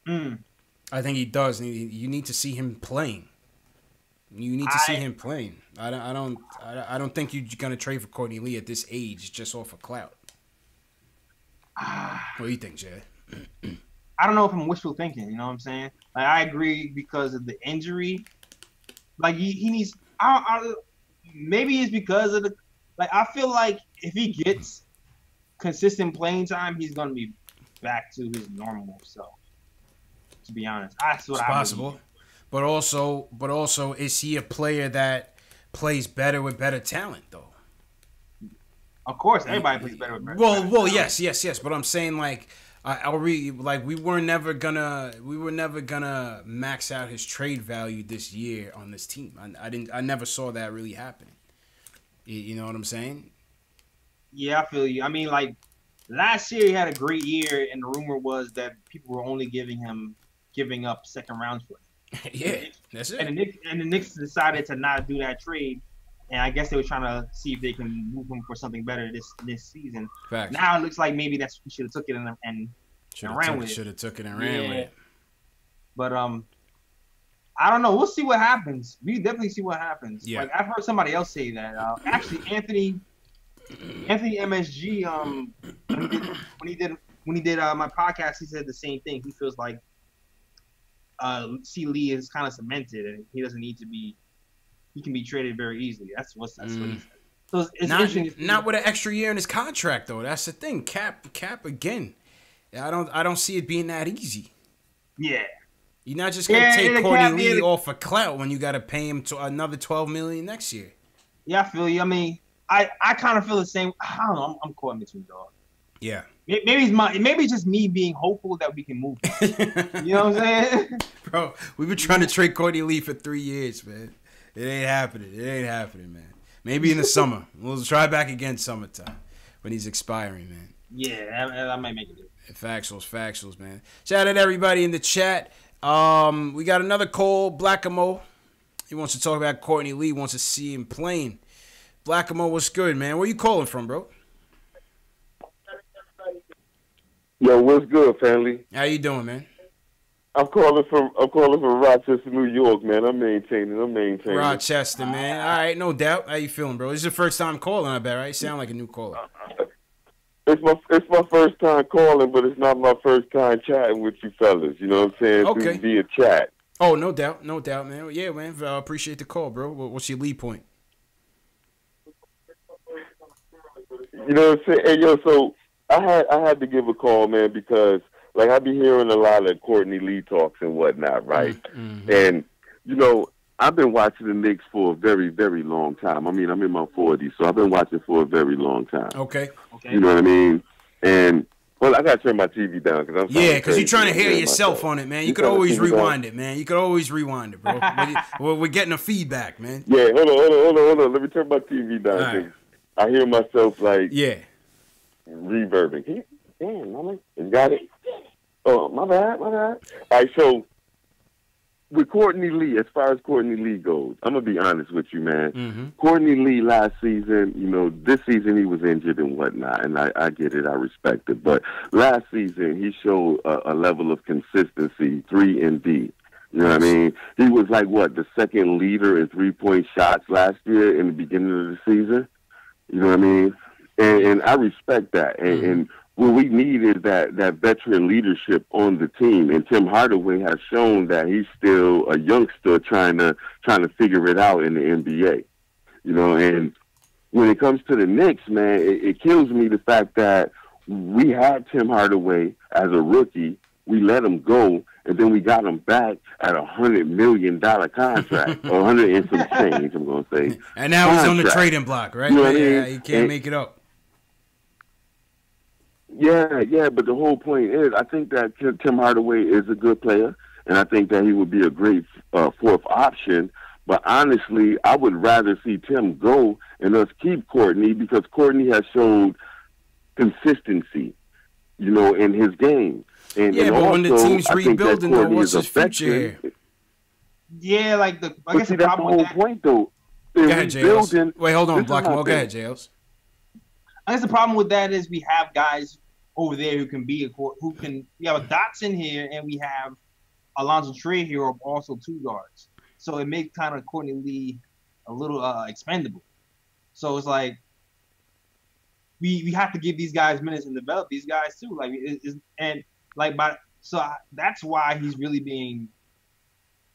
I think he does. You need to see him playing. You need to see him playing. I don't think you're gonna trade for Courtney Lee at this age just off of clout. What do you think, Jay? I don't know if I'm wishful thinking. You know what I'm saying? Like, I agree because of the injury. Like he needs. Maybe it's because of the. Like, I feel like if he gets consistent playing time, he's gonna be back to his normal self. To be honest, that's what it's possible. But also, is he a player that plays better with better talent, though? Of course, everybody plays better with better talent. Well, yes. But I'm saying, like, we were never gonna max out his trade value this year on this team. I never saw that really happening. You know what I'm saying? Yeah, I feel you. I mean, like, last year he had a great year, and the rumor was that people were only giving up second rounds for him. Yeah, that's it. And the Knicks decided to not do that trade, and I guess they were trying to see if they can move him for something better this season. Facts. Now it looks like maybe we should have took it and ran with it. Should have took it and ran with it. But I don't know. We'll see what happens. We definitely see what happens. Yeah. Like, I've heard somebody else say that. Actually, Anthony MSG. When he did my podcast, he said the same thing. He feels like C. Lee is kind of cemented, and he doesn't need to be. He can be traded very easily. That's what he said. So it's interesting. Not with an extra year in his contract, though. That's the thing. Cap again. I don't see it being that easy. Yeah. You're not just gonna take Courtney Lee off for clout when you got to pay him to another $12 million next year. Yeah, I feel you. I mean, I kind of feel the same. I don't know. I'm caught in between, dog. Yeah. Maybe it's just me being hopeful that we can move. You know what I'm saying? Bro, we've been trying to trade Courtney Lee for 3 years, man. It ain't happening, man. Maybe in the summer. We'll try back again summertime when he's expiring, man. Yeah, that might make it. Factuals, man. Shout out to everybody in the chat. We got another call, Blackamo. He wants to talk about Courtney Lee, wants to see him playing. Blackamo, what's good, man? Where you calling from, bro? Yo, what's good, family? How you doing, man? I'm calling from Rochester, New York, man. I'm maintaining. Rochester, man. All right, no doubt. How you feeling, bro? This is your first time calling, I bet, right? You sound like a new caller. It's my first time calling, but it's not my first time chatting with you fellas. You know what I'm saying? Okay. Via chat. Oh, no doubt, man. Yeah, man. Appreciate the call, bro. What's your lead point? You know what I'm saying? Hey, yo, so I had to give a call, man, because like I be hearing a lot of Courtney Lee talks and whatnot, right? Mm-hmm. And you know, I've been watching the Knicks for a very, very long time. I mean, I'm in my 40s, so I've been watching for a very long time. Okay. You know what I mean? And well, I gotta turn my TV down because because you're trying to hear yourself on it, man. You could always rewind it, man. You could always rewind it, bro. We're getting a feedback, man. Yeah, hold on. Let me turn my TV down. Right. I hear myself like reverbing. Damn, mama, you got it. Oh, my bad. All right, so with Courtney Lee, as far as Courtney Lee goes, I'm gonna be honest with you, man. Mm-hmm. Courtney Lee last season, you know, this season he was injured and whatnot, and I get it, I respect it. But last season he showed a level of consistency, 3 and D. You know what I mean? He was like the second leader in 3-point shots last year in the beginning of the season. You know what I mean? And I respect that. And what we need is that veteran leadership on the team. And Tim Hardaway has shown that he's still a youngster trying to figure it out in the NBA. You know, and when it comes to the Knicks, man, it kills me the fact that we had Tim Hardaway as a rookie. We let him go, and then we got him back at $100 million contract, or 100 and some change, I'm going to say. And now he's on the trading block, right? You know what I mean? He can't make it up. Yeah, but the whole point is I think that Tim Hardaway is a good player, and I think that he would be a great fourth option. But honestly, I would rather see Tim go and us keep Courtney because Courtney has showed consistency, you know, in his game. And but also, when the team's rebuilding, though, what's his future here? Yeah, like I guess that's the whole point, though. Go ahead, JLs. Wait, hold on, Blackamo. Go ahead, JLs. I guess the problem with that is we have guys over there who can we have a Dotson here and we have Alonzo Trey here, also 2 guards. So it makes kind of Courtney Lee a little expendable. So it's like we have to give these guys minutes and develop these guys too. That's why he's really being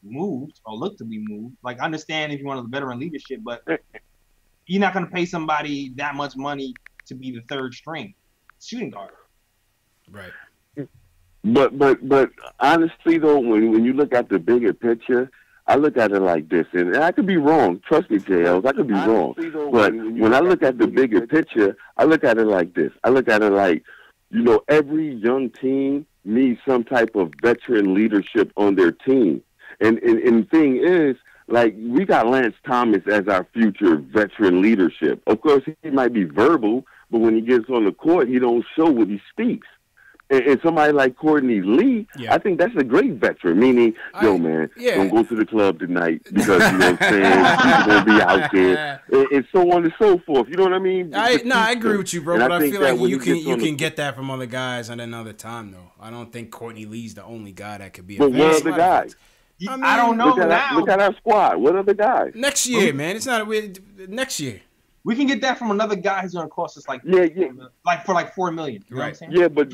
moved or looked to be moved. Like, I understand if you want a veteran leadership, but you're not going to pay somebody that much money to be the 3rd string shooting guard. Right. But honestly though, when you look at the bigger picture, I look at it like this, and I could be wrong. Trust me, JLs, I could be wrong. But when I look at the bigger picture, I look at it like this. I look at it like, you know, every young team needs some type of veteran leadership on their team. And the thing is, like, we got Lance Thomas as our future veteran leadership. Of course, he might be verbal, but when he gets on the court, he don't show what he speaks. And somebody like Courtney Lee, I think that's a great veteran, meaning, don't go to the club tonight because, you know what I'm saying, he's going to be out there, and so on and so forth. You know what I mean? I agree with you, bro, but I feel like you can get that from other guys at another time, though. I don't think Courtney Lee's the only guy that could be a But what other guys? I don't know now. Look at our squad. What other guys? Next year, man. It's not next year. We can get that from another guy who's going to cost us like $4 million. You know what I'm saying? Yeah, but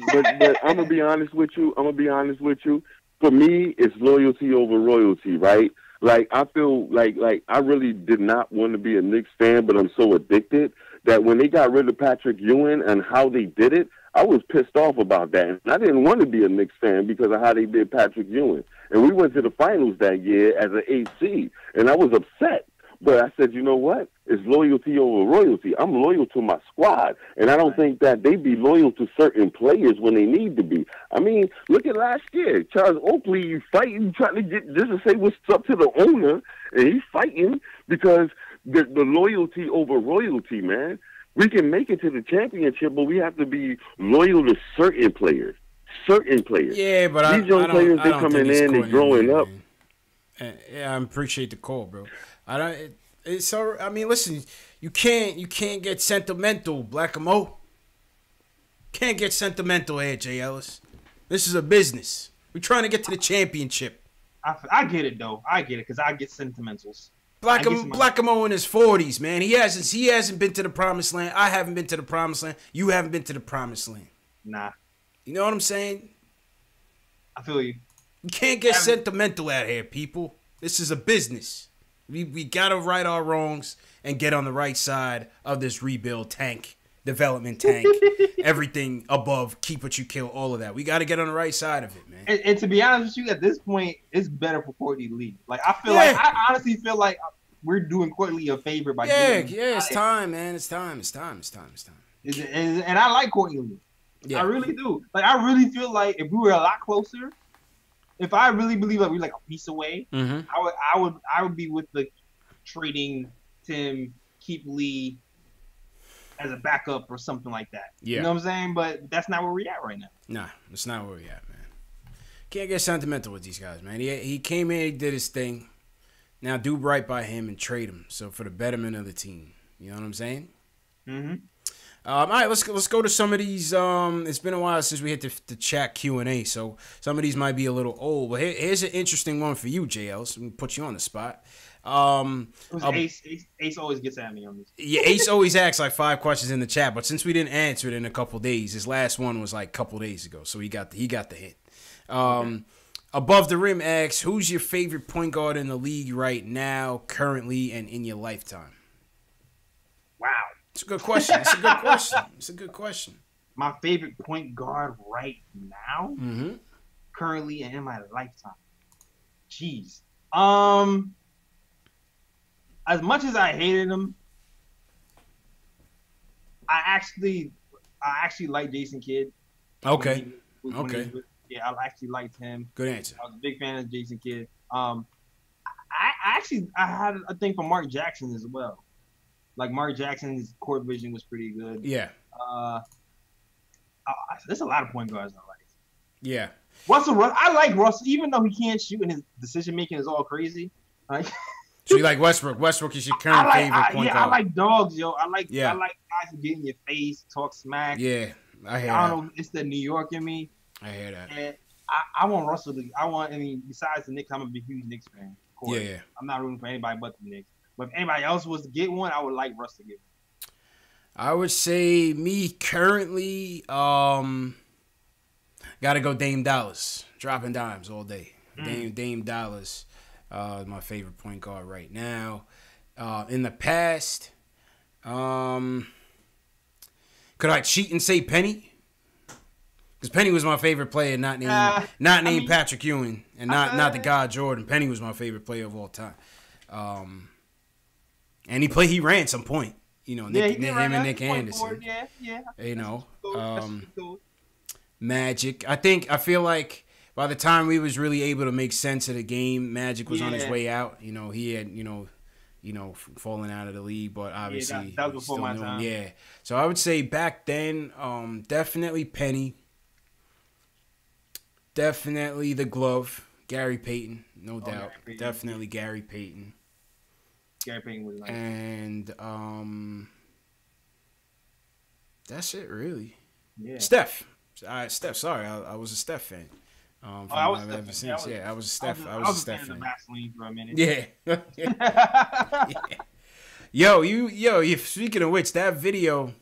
I'm gonna be honest with you. For me, it's loyalty over royalty, right? Like, I feel like I really did not want to be a Knicks fan, but I'm so addicted that when they got rid of Patrick Ewing and how they did it, I was pissed off about that. And I didn't want to be a Knicks fan because of how they did Patrick Ewing. And we went to the finals that year as an 8th seed, and I was upset. But I said, you know what? It's loyalty over royalty. I'm loyal to my squad, and I don't think that they be loyal to certain players when they need to be. I mean, look at last year. Charles Oakley fighting, trying to get just to say what's up to the owner, and he's fighting because the loyalty over royalty, man. We can make it to the championship, but we have to be loyal to certain players. Certain players. Yeah, but these young players, they coming in and growing up. Yeah, I appreciate the call, bro. It's all. I mean, listen, you can't get sentimental, Black Mo. Can't get sentimental here, Jay Ellis. This is a business. We're trying to get to the championship. I get it though. I get it because I get sentimentals. Black Mo in his 40s, man. He hasn't been to the promised land. I haven't been to the promised land. You haven't been to the promised land. Nah. You know what I'm saying? I feel you. You can't get sentimental out here, people. This is a business. We gotta right our wrongs and get on the right side of this rebuild tank, development tank, everything above, keep what you kill, all of that. We gotta get on the right side of it, man. And to be honest with you, at this point, it's better for Courtney Lee. Like I honestly feel like we're doing Courtney a favor by it's time, man. It's time. And I like Courtney Lee. Yeah. I really do. Like I really feel like if we were a lot closer, if I really believe that we're like a piece away, I would be with the trading Tim, keep Lee as a backup or something like that. Yeah. You know what I'm saying? But that's not where we're at right now. Nah, that's not where we're at, man. Can't get sentimental with these guys, man. He came in, he did his thing. Now do right by him and trade him. So for the betterment of the team. You know what I'm saying? Mm-hmm. All right, let's go to some of these. It's been a while since we hit the chat Q&A, so some of these might be a little old. But here's an interesting one for you, JL. So we can put you on the spot. Ace always gets at me on this. Yeah, Ace always asks like 5 questions in the chat, but since we didn't answer it in a couple days, his last one was like a couple days ago, so he got the hint. Above the Rim asks, who's your favorite point guard in the league right now, currently, and in your lifetime? Wow. It's a good question. It's a good question. My favorite point guard right now, currently and in my lifetime. Jeez. As much as I hated him, I actually like Jason Kidd. Okay. Yeah, I actually liked him. Good answer. I was a big fan of Jason Kidd. I had a thing for Mark Jackson as well. Like Mark Jackson's court vision was pretty good. Yeah. There's a lot of point guards I like. Yeah. I like Russell, even though he can't shoot and his decision making is all crazy. Like, so you like Westbrook? Westbrook is your current favorite point guard. I like dogs, yo. I like guys who get in your face, talk smack. Yeah, I hear I don't know. It's the New York in me. I hear that. And I want Russell to. Besides the Knicks, I'm a big huge Knicks fan. Of course. Yeah. I'm not rooting for anybody but the Knicks. But if anybody else was to get one, I would like Russ to get one. I would say me currently, gotta go Dame Dallas. Dropping dimes all day. Dame Dallas, my favorite point guard right now. In the past, could I cheat and say Penny? Because Penny was my favorite player, not named Patrick Ewing, and not the guy Jordan. Penny was my favorite player of all time. And he ran some point. You know, him and Nick Anderson. Yeah. You know, Magic. I feel like by the time we was really able to make sense of the game, Magic was on his way out. You know, he had fallen out of the league, but obviously that was before my time. Yeah. So I would say back then, definitely Penny. Definitely the glove, Gary Payton, no doubt. Definitely Gary Payton. Gary Payton was nice. And that's it, really. Yeah. Steph. Sorry, I was a Steph fan. I was a Steph fan. I was a Steph fan. For a minute. Yeah. Yo, speaking of which, that video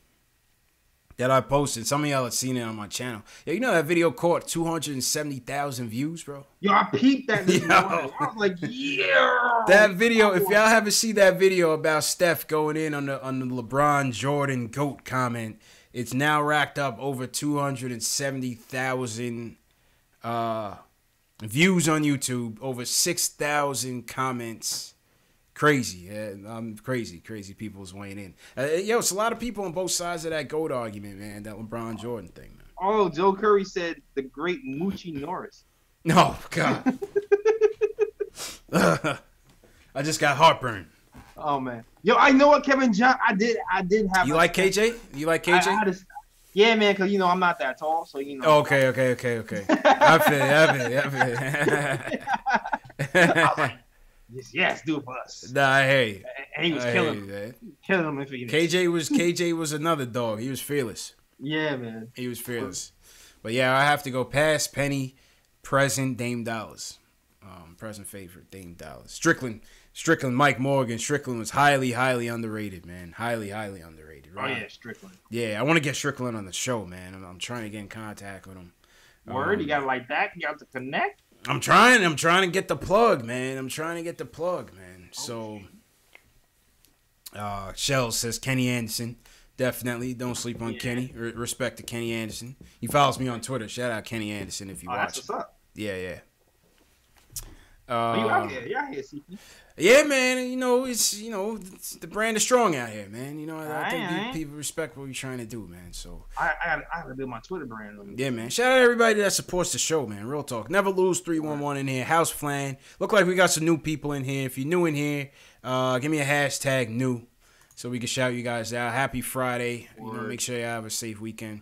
that I posted, some of y'all have seen it on my channel. Yeah, you know that video caught 270,000 views, bro? Yo, I peeped that video. I was like, yeah. That video, if y'all haven't seen that video about Steph going in on the LeBron Jordan GOAT comment, it's now racked up over 270,000 views on YouTube, over 6,000 comments Crazy. Crazy people's weighing in. Yo, it's a lot of people on both sides of that GOAT argument, man, that LeBron Jordan thing, man. Oh, Joe Curry said the great Moochie Norris. No, God. I just got heartburn. Oh, man. Yo, I know what Kevin John. I did have. You like KJ? You like KJ? Yeah, man, because, you know, I'm not that tall, so, you know. Okay. I feel it. Yes, do it for us. Nah, hey. And he was killing him. Killing him in Phoenix. KJ was another dog. He was fearless. Yeah, man. He was fearless. But, yeah, I have to go past Penny, present, Dame Dollars. Present favorite, Dame Dollars. Strickland, Mike Morgan. Strickland was highly underrated, man. Highly underrated. Right? Oh, yeah, Strickland. Yeah, I want to get Strickland on the show, man. I'm trying to get in contact with him. Word? You got it like that? You got to connect? I'm trying to get the plug, man. So, Shell says Kenny Anderson. Definitely. Don't sleep on Kenny. Respect to Kenny Anderson. He follows me on Twitter. Shout out Kenny Anderson if you watch. That's what's up. Yeah. You out here, CP. Yeah, man. You know, it's the brand is strong out here, man. You know, I think people respect what we're trying to do, man. So I gotta build my Twitter brand. Yeah, man. Shout out to everybody that supports the show, man. Real talk. Never lose 311 in here. House Flan. Look like we got some new people in here. If you're new in here, give me a hashtag new so we can shout you guys out. Happy Friday. You know, make sure you have a safe weekend.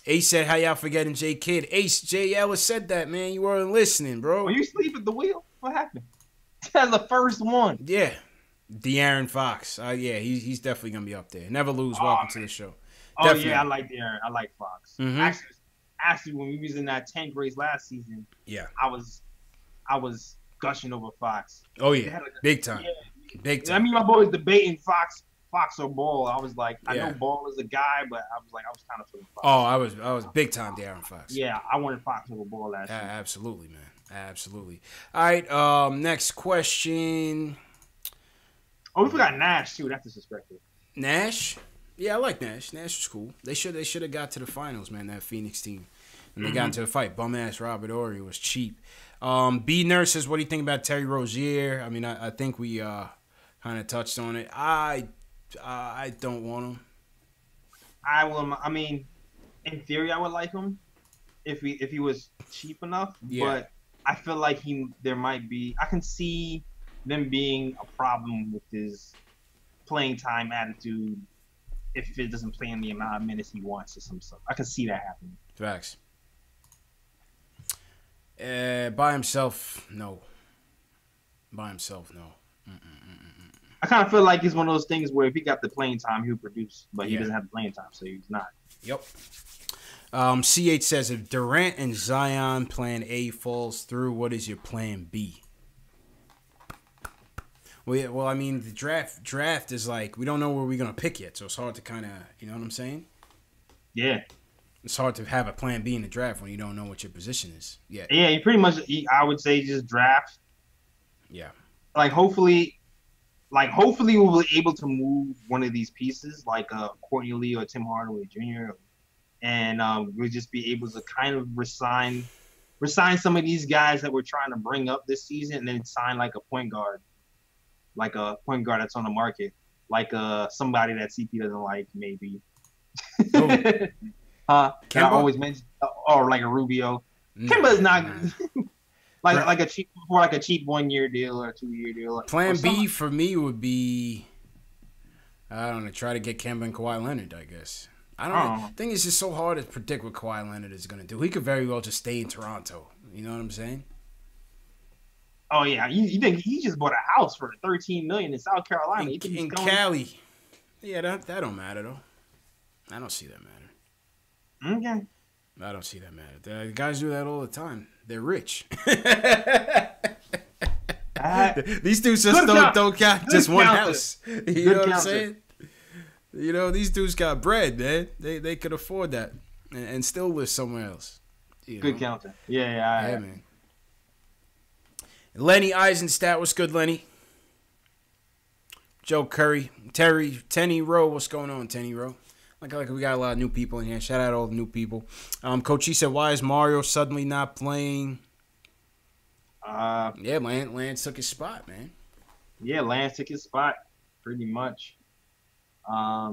Ace said, how y'all forgetting J Kidd? Ace, J. Ellis said that, man. You weren't listening, bro. Were you asleep at the wheel? What happened? That's the first one. Yeah. De'Aaron Fox. Yeah, he's definitely going to be up there. Never lose. Welcome to the show. Definitely. Yeah, I like De'Aaron. I like Fox. Mm-hmm. Actually, when we was in that 10th race last season, I was gushing over Fox. Oh, yeah. Big time. Yeah. Big time. I mean, my boys debating Fox or Ball. I was like, I know Ball is a guy, but I was kind of feeling Fox. Oh, I was big time De'Aaron Fox. Yeah, I wanted Fox over Ball last year. Absolutely, man. Absolutely. All right, next question. Oh, we forgot Nash, too. That's disrespectful. Nash? Yeah, I like Nash. Nash was cool. They should have got to the finals, man, that Phoenix team. And they got into the fight. Bum-ass Robert Horry was cheap. B. Nurse says, what do you think about Terry Rozier? I mean, I think we kind of touched on it. I don't want him. I mean, in theory, I would like him if he was cheap enough. Yeah. But I feel like there might be. I can see them being a problem with his playing time attitude if it doesn't play in the amount of minutes he wants or some stuff. I can see that happening. Facts. By himself, no. By himself, no. I kind of feel like it's one of those things where if he got the playing time, he'll produce, but he doesn't have the playing time, so he's not. Yep. CH says, if Durant and Zion plan A falls through, what is your plan B? Well, I mean, the draft is like, we don't know where we're going to pick yet, so it's hard to kind of, you know what I'm saying? Yeah. It's hard to have a plan B in the draft when you don't know what your position is yet. Yeah, you pretty much, I would say just draft. Yeah. Hopefully we'll be able to move one of these pieces, like Courtney Lee or Tim Hardaway Jr., and we'll just be able to kind of resign some of these guys that we're trying to bring up this season, and then sign like a point guard that's on the market, like somebody that CP doesn't like, maybe. I always mention, or like a Rubio. Kemba is not like a cheap 1 year deal or 2 year deal. Plan B for me would be, I don't know, try to get Kemba and Kawhi Leonard, I guess. I don't know. The thing is, it's so hard to predict what Kawhi Leonard is going to do. He could very well just stay in Toronto. You know what I'm saying? Oh, yeah. You think he just bought a house for $13 million in South Carolina? In Cali. Yeah, that don't matter, though. I don't see that matter. Okay. I don't see that matter. The guys do that all the time. They're rich. These dudes just don't count just one house. You know what I'm saying? You know, these dudes got bread, man. They could afford that and still live somewhere else. Good counter. Yeah, man. Lenny Eisenstadt, what's good, Lenny? Joe Curry, Tenny Rowe, what's going on, Tenny Rowe? Like we got a lot of new people in here. Shout out to all the new people. Coach, he said, why is Mario suddenly not playing? Yeah, Lance took his spot, man. Yeah, Lance took his spot pretty much. I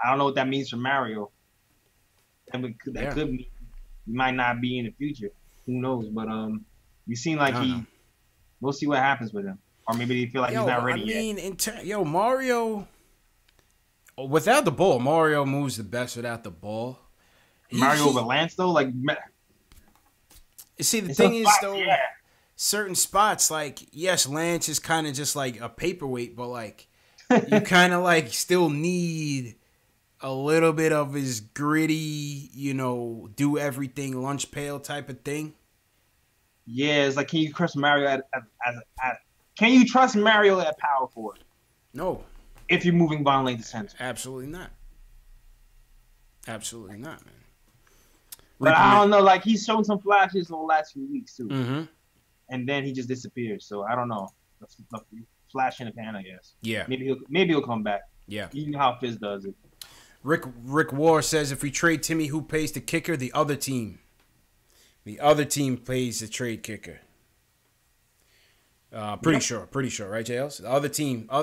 don't know what that means for Mario. That could mean he might not be in the future. Who knows? But you seem like we'll see what happens with him. Or maybe they feel like he's not ready yet. Mario, without the ball, Mario moves the best without the ball. Mario over Lance, though? Like, see, the thing is, though, certain spots, like, yes, Lance is kind of just like a paperweight, but, like, you kind of, like, still need a little bit of his gritty, do everything lunch pail type of thing. Yeah, it's like, can you trust Mario can you trust Mario at power forward? No. If you're moving Von Lane to center. Absolutely not. Absolutely not, man. But I don't know, like, he's shown some flashes over the last few weeks, too. Mm-hmm. And then he just disappeared, so I don't know. A flash in the pan, I guess. Yeah. Maybe he'll come back. Yeah. You know how Fizz does it. Rick War says, if we trade Timmy, who pays the kicker? The other team. The other team pays the trade kicker. Pretty sure, right, JLs? The other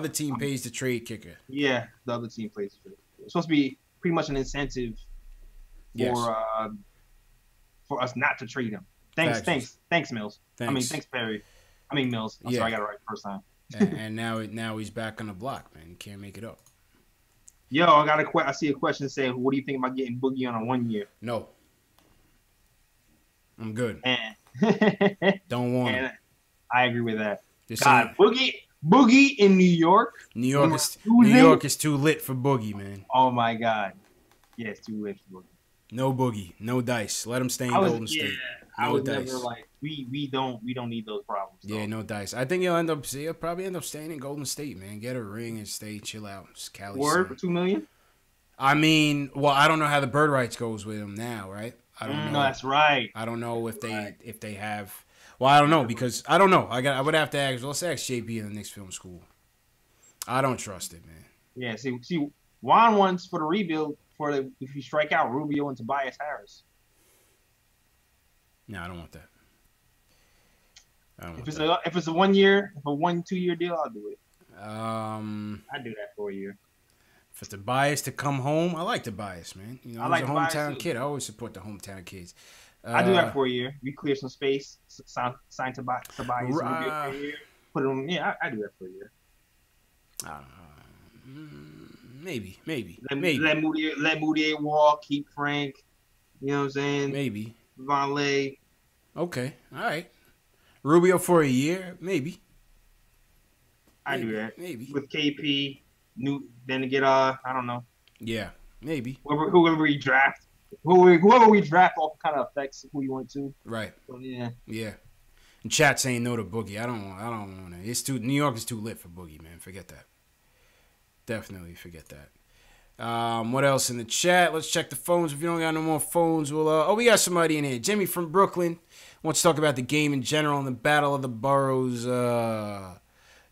team pays the trade kicker. Yeah, the other team pays the trade kicker. It's supposed to be pretty much an incentive for us not to trade him. Thanks, Mills. Thanks. Thanks, Perry. Mills. I'm sorry, I got it right the first time. and now he's back on the block, man. He can't make it up. Yo, I see a question saying, what do you think about getting Boogie on a 1 year? No. I'm good. And don't want it. I agree with that. God, Boogie in New York. New York is too lit for Boogie, man. Oh my God. Yeah, it's too lit for Boogie. No Boogie, no dice. Let him stay in Golden State. No dice. Never like we don't need those problems. Though. Yeah, no dice. I think he'll probably end up staying in Golden State, man. Get a ring and stay, chill out. Just Cali. Word for $2 million. I don't know how the bird rights goes with him now, right? I don't know. No, that's right. I don't know if they have. Well, I don't know because I don't know. I would have to ask. Let's ask JP in the Knicks film school. I don't trust it, man. Yeah. See, Juan wants for the rebuild if you strike out Rubio and Tobias Harris. No, I don't want that. If it's a 1 year, if a 1-2 year deal, I'll do it. I'd do that for a year. For Tobias to come home, I like Tobias, man. I like he's a hometown kid. I always support the hometown kids. I do that for a year. We clear some space, sign Tobias for a year. Put him. Yeah, I do that for a year. Maybe. Let Moutier walk. Keep Frank. You know what I'm saying? Maybe. Von Lay. Okay. All right. Rubio for a year. Maybe. I do that. Maybe. With KP. Then to get I don't know. Yeah. Maybe. Whoever we draft. Whoever we draft off kind of affects who you want to. Right. So, yeah. Yeah. And chat saying no to Boogie. I don't want it. New York is too lit for Boogie, man. Forget that. Definitely forget that. What else in the chat? Let's check the phones. If you don't got no more phones, we'll we got somebody in here. Jimmy from Brooklyn wants to talk about the game in general and the battle of the boroughs.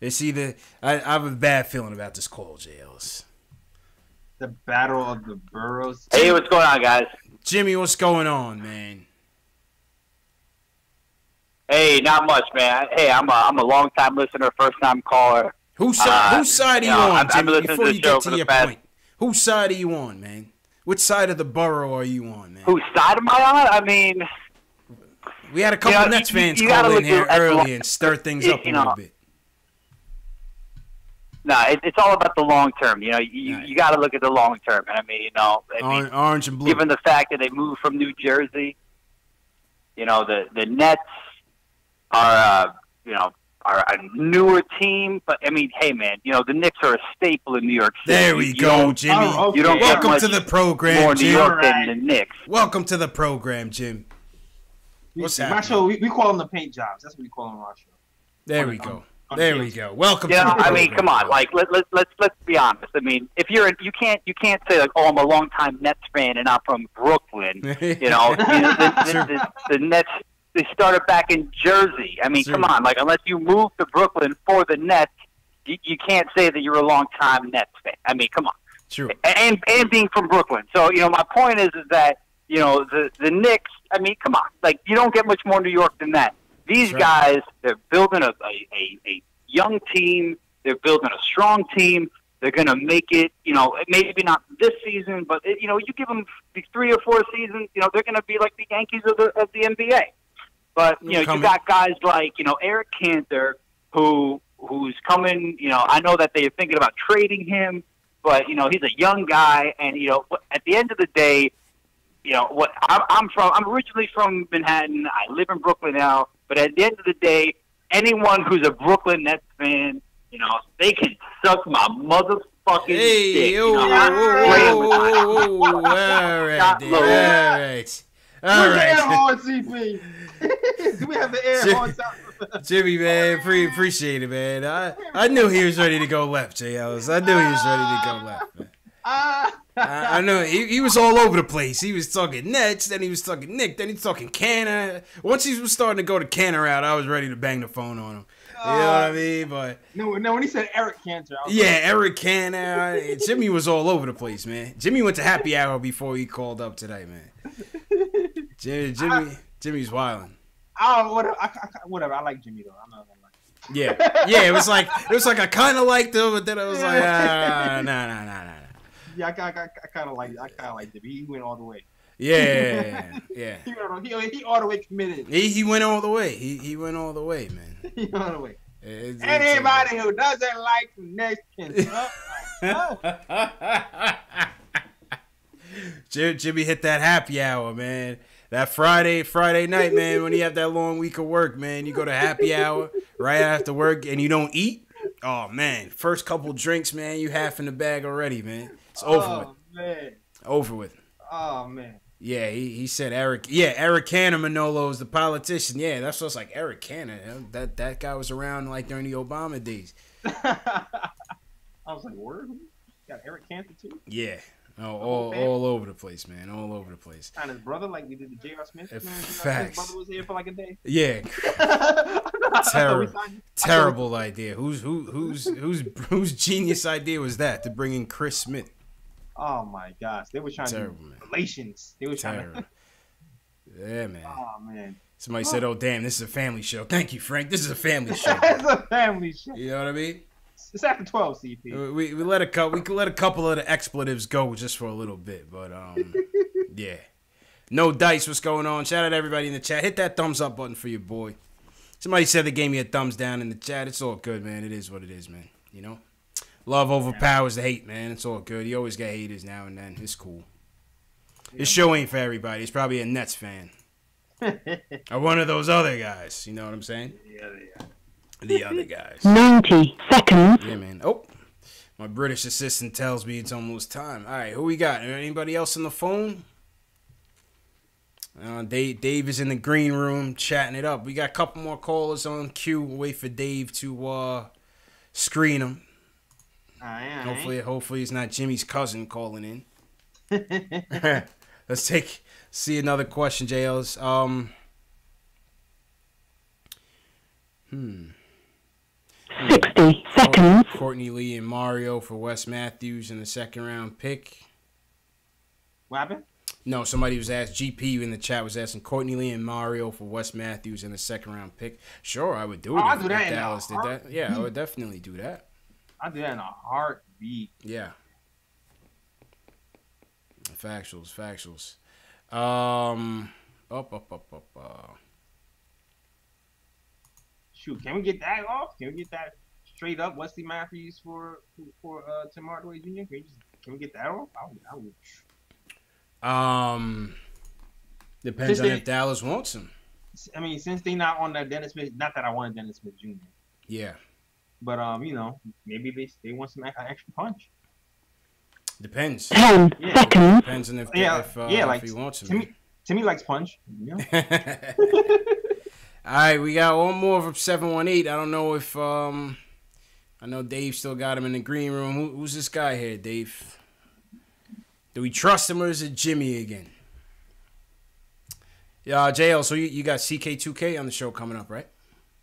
It's either I have a bad feeling about this call, JLs. The battle of the boroughs. Hey, what's going on, guys? Jimmy, what's going on, man? Hey, not much, man. Hey, I'm a long time listener, first time caller. Whose side are you on, Jimmy? Before you get to your point, whose side are you on, man? Which side of the borough are you on, man? Whose side am I on? I mean, we had a couple Nets fans call in here early and stir things up a little bit. No, it's all about the long term. You got to look at the long term. And I mean, orange and blue. Given the fact that they moved from New Jersey, the Nets are a newer team. But I mean, hey, man, the Knicks are a staple in New York City. There we go, Jimmy. You don't Welcome to the program, more Jim. New York than the Knicks. Welcome to the program, Jim. What's happening? My show, we call them the paint jobs. That's what we call them on our show. There we go. There we go. Welcome to the program. I mean, come on. Like, let's be honest. I mean, if you can't say like, oh, I'm a longtime Nets fan and I'm from Brooklyn. The Nets, they started back in Jersey. I mean, come on. Like, unless you moved to Brooklyn for the Nets, you can't say that you're a longtime Nets fan. I mean, come on. True. And being from Brooklyn. So, my point is that, the Knicks, I mean, come on. Like, you don't get much more New York than that. These guys, they're building a young team. They're building a strong team. They're going to make it, maybe not this season, but, you give them 3 or 4 seasons, they're going to be like the Yankees of the NBA. But, you got guys like, Eric Cantor, who's coming, I know that they're thinking about trading him, but, he's a young guy. And, at the end of the day, I'm originally from Manhattan. I live in Brooklyn now. But at the end of the day, anyone who's a Brooklyn Nets fan, they can suck my motherfucking dick. All right. Air horn, CP. Do we have the air horn? Jimmy, man, appreciate it, man. I knew he was ready to go left, J. Ellis. I knew he was ready to go left, man. I know he was all over the place. He was talking Nets, then he was talking Nick, then he was talking Canner. Once he was starting to go to Canner out, I was ready to bang the phone on him. You know what I mean? But no, when he said Eric Cantor, Eric Cantor. Jimmy was all over the place, man. Jimmy went to happy hour before he called up today, man. Jimmy's wilding. Whatever. I like Jimmy though. I'm not gonna lie. Yeah. It was like I kind of liked him, but then I was like, nah. Yeah, I kind of like Jimmy. He went all the way. Yeah. He all the way committed. He went all the way. He went all the way, man. He went all the way. Anybody who doesn't like the Knicks can Jimmy hit that happy hour, man. That Friday night, man, when you have that long week of work, man, you go to happy hour right after work and you don't eat. Oh, man. First couple drinks, man, you half in the bag already, man. It's over with. Man. Over with. Oh, man. Yeah, he said Eric. Yeah, Eric Cantor Manolo is the politician. Yeah, that's what's like Eric Cantor. That guy was around like during the Obama days. I was like, word? Got Eric Cantor too? Yeah. All over the place, man. All over the place. And his brother, like we did the J.R. Smith. Facts. His brother was here for like a day. Yeah. Terrible idea. Whose genius idea was that to bring in Chris Smith? Oh my gosh, they were trying to do relations. They were trying to. Yeah, man. Oh man. Somebody said, "Oh damn, this is a family show." Thank you, Frank. This is a family show. It's a family show. You know what I mean? It's after 12, CP. We let a couple of the expletives go just for a little bit, but yeah. No dice. What's going on? Shout out to everybody in the chat. Hit that thumbs up button for your boy. Somebody said they gave me a thumbs down in the chat. It's all good, man. It is what it is, man. You know. Love overpowers the hate, man. It's all good. You always get haters now and then. It's cool. This show ain't for everybody. It's probably a Nets fan. Or one of those other guys. You know what I'm saying? Yeah, they are. The other guys. 90 seconds. Yeah, man. Oh, my British assistant tells me it's almost time. All right, who we got? Anybody else on the phone? Dave is in the green room chatting it up. We got a couple more callers on queue. We'll wait for Dave to screen them. Hopefully it's not Jimmy's cousin calling in. Let's see another question, JLs. 60 seconds. Courtney Lee and Mario for Wes Matthews in the second round pick. What happened? No, somebody was asked, GP in the chat was asking Courtney Lee and Mario for Wes Matthews in the second round pick. Sure, I would do it if Dallas did that. Yeah, I would definitely do that. I'd do that in a heartbeat. Yeah. Factuals. Shoot, can we get that off? Can we get that straight up Wesley Matthews for Tim Hardaway Jr.? Can we get that off? I would. Depends on if Dallas wants him. I mean, since they not on that Dennis Smith, not that I wanted Dennis Smith Jr. Yeah. But you know, maybe they want some extra punch. Depends. 10 seconds. Depends on if he wants him. Timmy likes punch. You know? All right, we got one more from 718. I don't know if I know Dave still got him in the green room. Who's this guy here, Dave? Do we trust him or is it Jimmy again? Yeah, JL, so you got CK2K on the show coming up, right?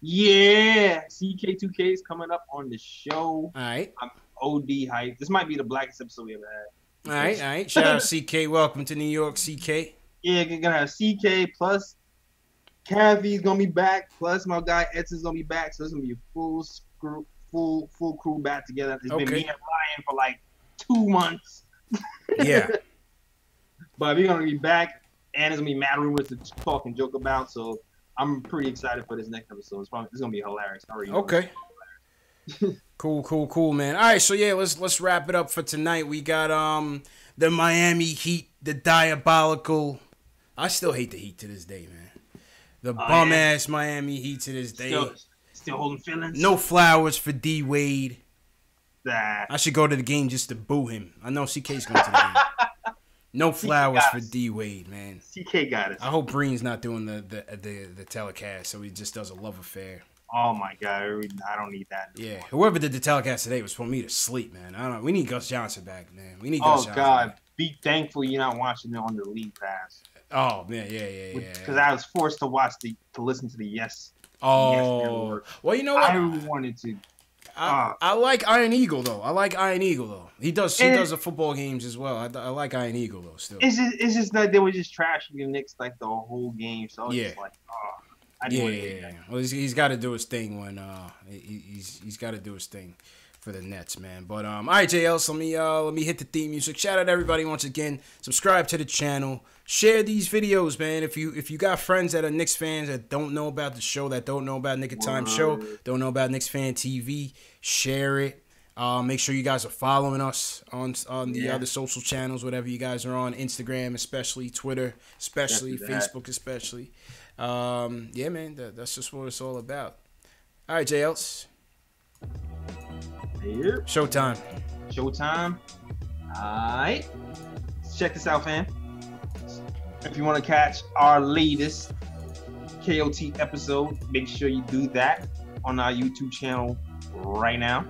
Yeah, CK2K is coming up on the show. All right. I'm OD hyped. This might be the blackest episode we ever had. All right. Shout out CK. Welcome to New York, CK. Yeah, you're going to have CK plus Kathy's going to be back, plus my guy Edson's going to be back, so it's going to be a full full crew back together. It's been Okay. me and Ryan for like 2 months. Yeah. But we're gonna be back, and there's gonna be mad rumors to talk and joke about. So I'm pretty excited for this next episode. It's gonna be hilarious. I already know. Okay. Cool, man. All right, so yeah, let's wrap it up for tonight. We got the Miami Heat, the diabolical. I still hate the Heat to this day, man. The bum ass Miami Heat to this day. Still holding feelings. No flowers for D Wade. That I should go to the game just to boo him. I know CK's going to the game. No flowers for D Wade, man. CK got it. I hope Breen's not doing the telecast, so he just does a love affair. Oh my God, I don't need that. Yeah, whoever did the telecast today was for me to sleep, man. We need Gus Johnson back, man. We need Gus Johnson. Oh God, back. be thankful you're not watching it on the League Pass. Oh man, yeah. Because I was forced to listen to the Yes. Oh, yes, well, you know what? I really wanted to. I like Iron Eagle though. He does the football games as well. I like Iron Eagle though. Still, it's just that they were just trashing the Knicks like the whole game. So yeah, just like, I didn't want to do that. Well, he's got to do his thing when he's got to do his thing for the Nets, man. But all right, JL, so let me hit the theme music. Shout out to everybody once again. Subscribe to the channel. Share these videos, man. If you got friends that are Knicks fans that don't know about the show, that don't know about Knick of Time show, don't know about Knicks Fan TV, share it. Make sure you guys are following us on the other social channels, whatever you guys are on, Instagram especially, Twitter especially, Facebook especially. Yeah, man, that's just what it's all about. All right, JLs. Here. Showtime. All right. Check this out, fam. If you want to catch our latest KOT episode, make sure you do that on our YouTube channel right now.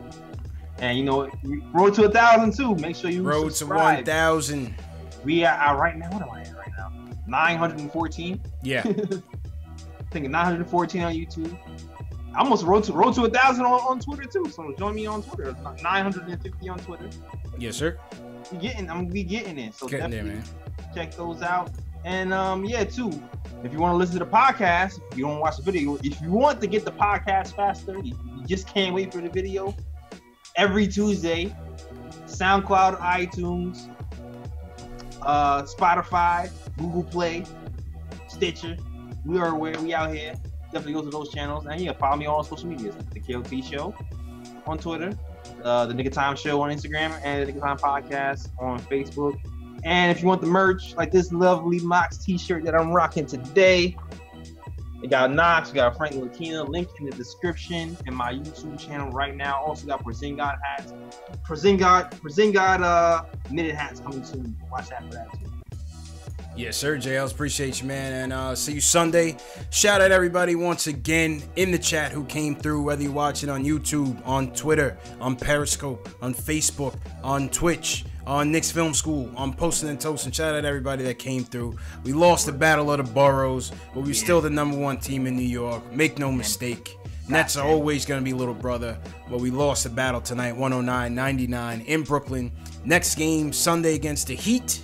And you know, road to 1,000 too. Make sure you subscribe. To 1,000. We are right now. What am I at right now? 914. Yeah. I think 914 on YouTube. I almost road to 1,000 on Twitter too. So join me on Twitter. 950 on Twitter. Yes, sir. I'm gonna be getting it. So getting definitely there, man. Check those out. And yeah, too. If you want to listen to the podcast, if you don't watch the video, if you want to get the podcast faster, you just can't wait for the video. Every Tuesday, SoundCloud, iTunes, Spotify, Google Play, Stitcher. We are where we out here. Definitely go to those channels. And yeah, follow me on all social medias. The KOT Show on Twitter, the Knick of Time Show on Instagram, and the Knick of Time Podcast on Facebook. And if you want the merch, like this lovely Mox t-shirt that I'm rocking today, we got Knox, we got Frank Lakina, link in the description, and my YouTube channel right now. Also got Porzingod hats. Porzingod knitted hats coming soon. Watch out for that too. Yes, sir, JLs. Appreciate you, man. And see you Sunday. Shout out everybody once again in the chat who came through, whether you're watching on YouTube, on Twitter, on Periscope, on Facebook, on Twitch, on Knicks Film School, on Posting and Toasting. Shout out everybody that came through. We lost the Battle of the Boroughs, but we're still the #1 team in New York. Make no mistake. Nets are always going to be little brother, but we lost the battle tonight, 109-99 in Brooklyn. Next game, Sunday against the Heat.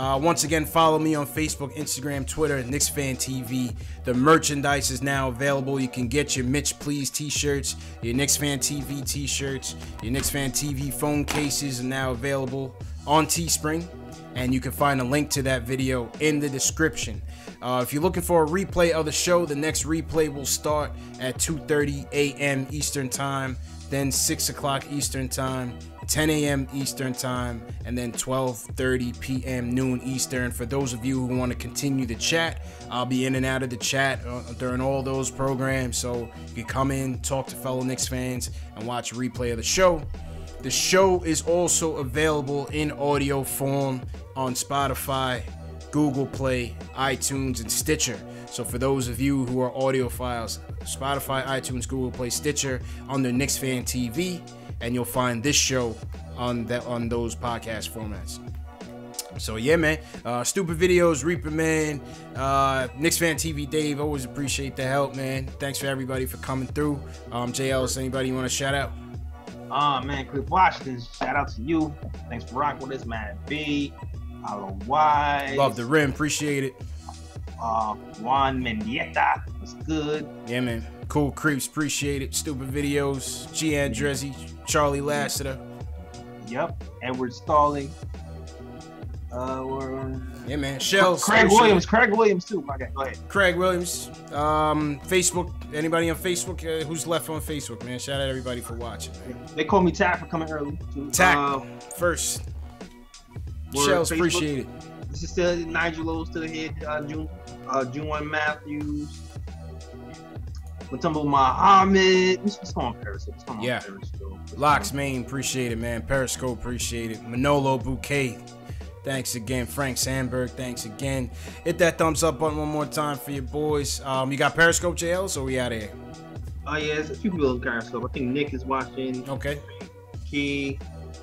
Once again, follow me on Facebook, Instagram, Twitter, Knicks Fan TV. The merchandise is now available. You can get your Mitch Please t-shirts, your Knicks Fan TV t-shirts, your Knicks Fan TV phone cases are now available on Teespring. And you can find a link to that video in the description. If you're looking for a replay of the show, the next replay will start at 2:30 a.m. Eastern Time, then 6 o'clock Eastern Time, 10 a.m. Eastern Time, and then 12:30 p.m. noon Eastern. For those of you who want to continue the chat, I'll be in and out of the chat during all those programs, so you can come in, talk to fellow Knicks fans, and watch a replay of the show. The show is also available in audio form on Spotify, Google Play, iTunes, and Stitcher. So for those of you who are audiophiles, Spotify, iTunes, Google Play, Stitcher, under Knicks Fan TV, and you'll find this show on those podcast formats. So yeah, man. Stupid videos, Reaper Man, Knicks Fan TV Dave, always appreciate the help, man. Thanks for everybody for coming through. JL, is anybody you want to shout out? Man, Cliff Washington, shout out to you. Thanks for rocking with us, man. B, Hollow Wise. Love the rim, appreciate it. Juan Mendieta was good. Yeah, man. Cool. Cool Creeps, appreciate it. Stupid Videos, G. Andrezzi, Charlie Lassiter. Yep. Edward Stalling. Yeah, man. Shells. Craig Williams. Craig Williams, too. Okay, go ahead. Craig Williams. Facebook. Anybody on Facebook? Who's left on Facebook, man? Shout out everybody for watching, man. They call me Tack for coming early, too. Tack. First. Shells, Facebook. Appreciate it. This is still Nigel Lowe's to the head. June Matthews. Mutombo Muhammad. What's going on Periscope? What's going on Periscope? Locks Main, appreciate it, man. Periscope, appreciate it. Manolo Bouquet, thanks again. Frank Sandberg, thanks again. Hit that thumbs up button one more time for your boys. You got Periscope, JL, so we out of here. Oh, yeah, there's a few people on Periscope. I think Nick is watching. Okay. Key.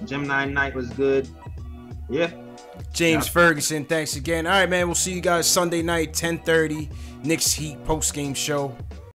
Gemini Night was good. Yeah. James Ferguson, thanks again. All right, man, we'll see you guys Sunday night, 10:30. Knicks Heat post-game show.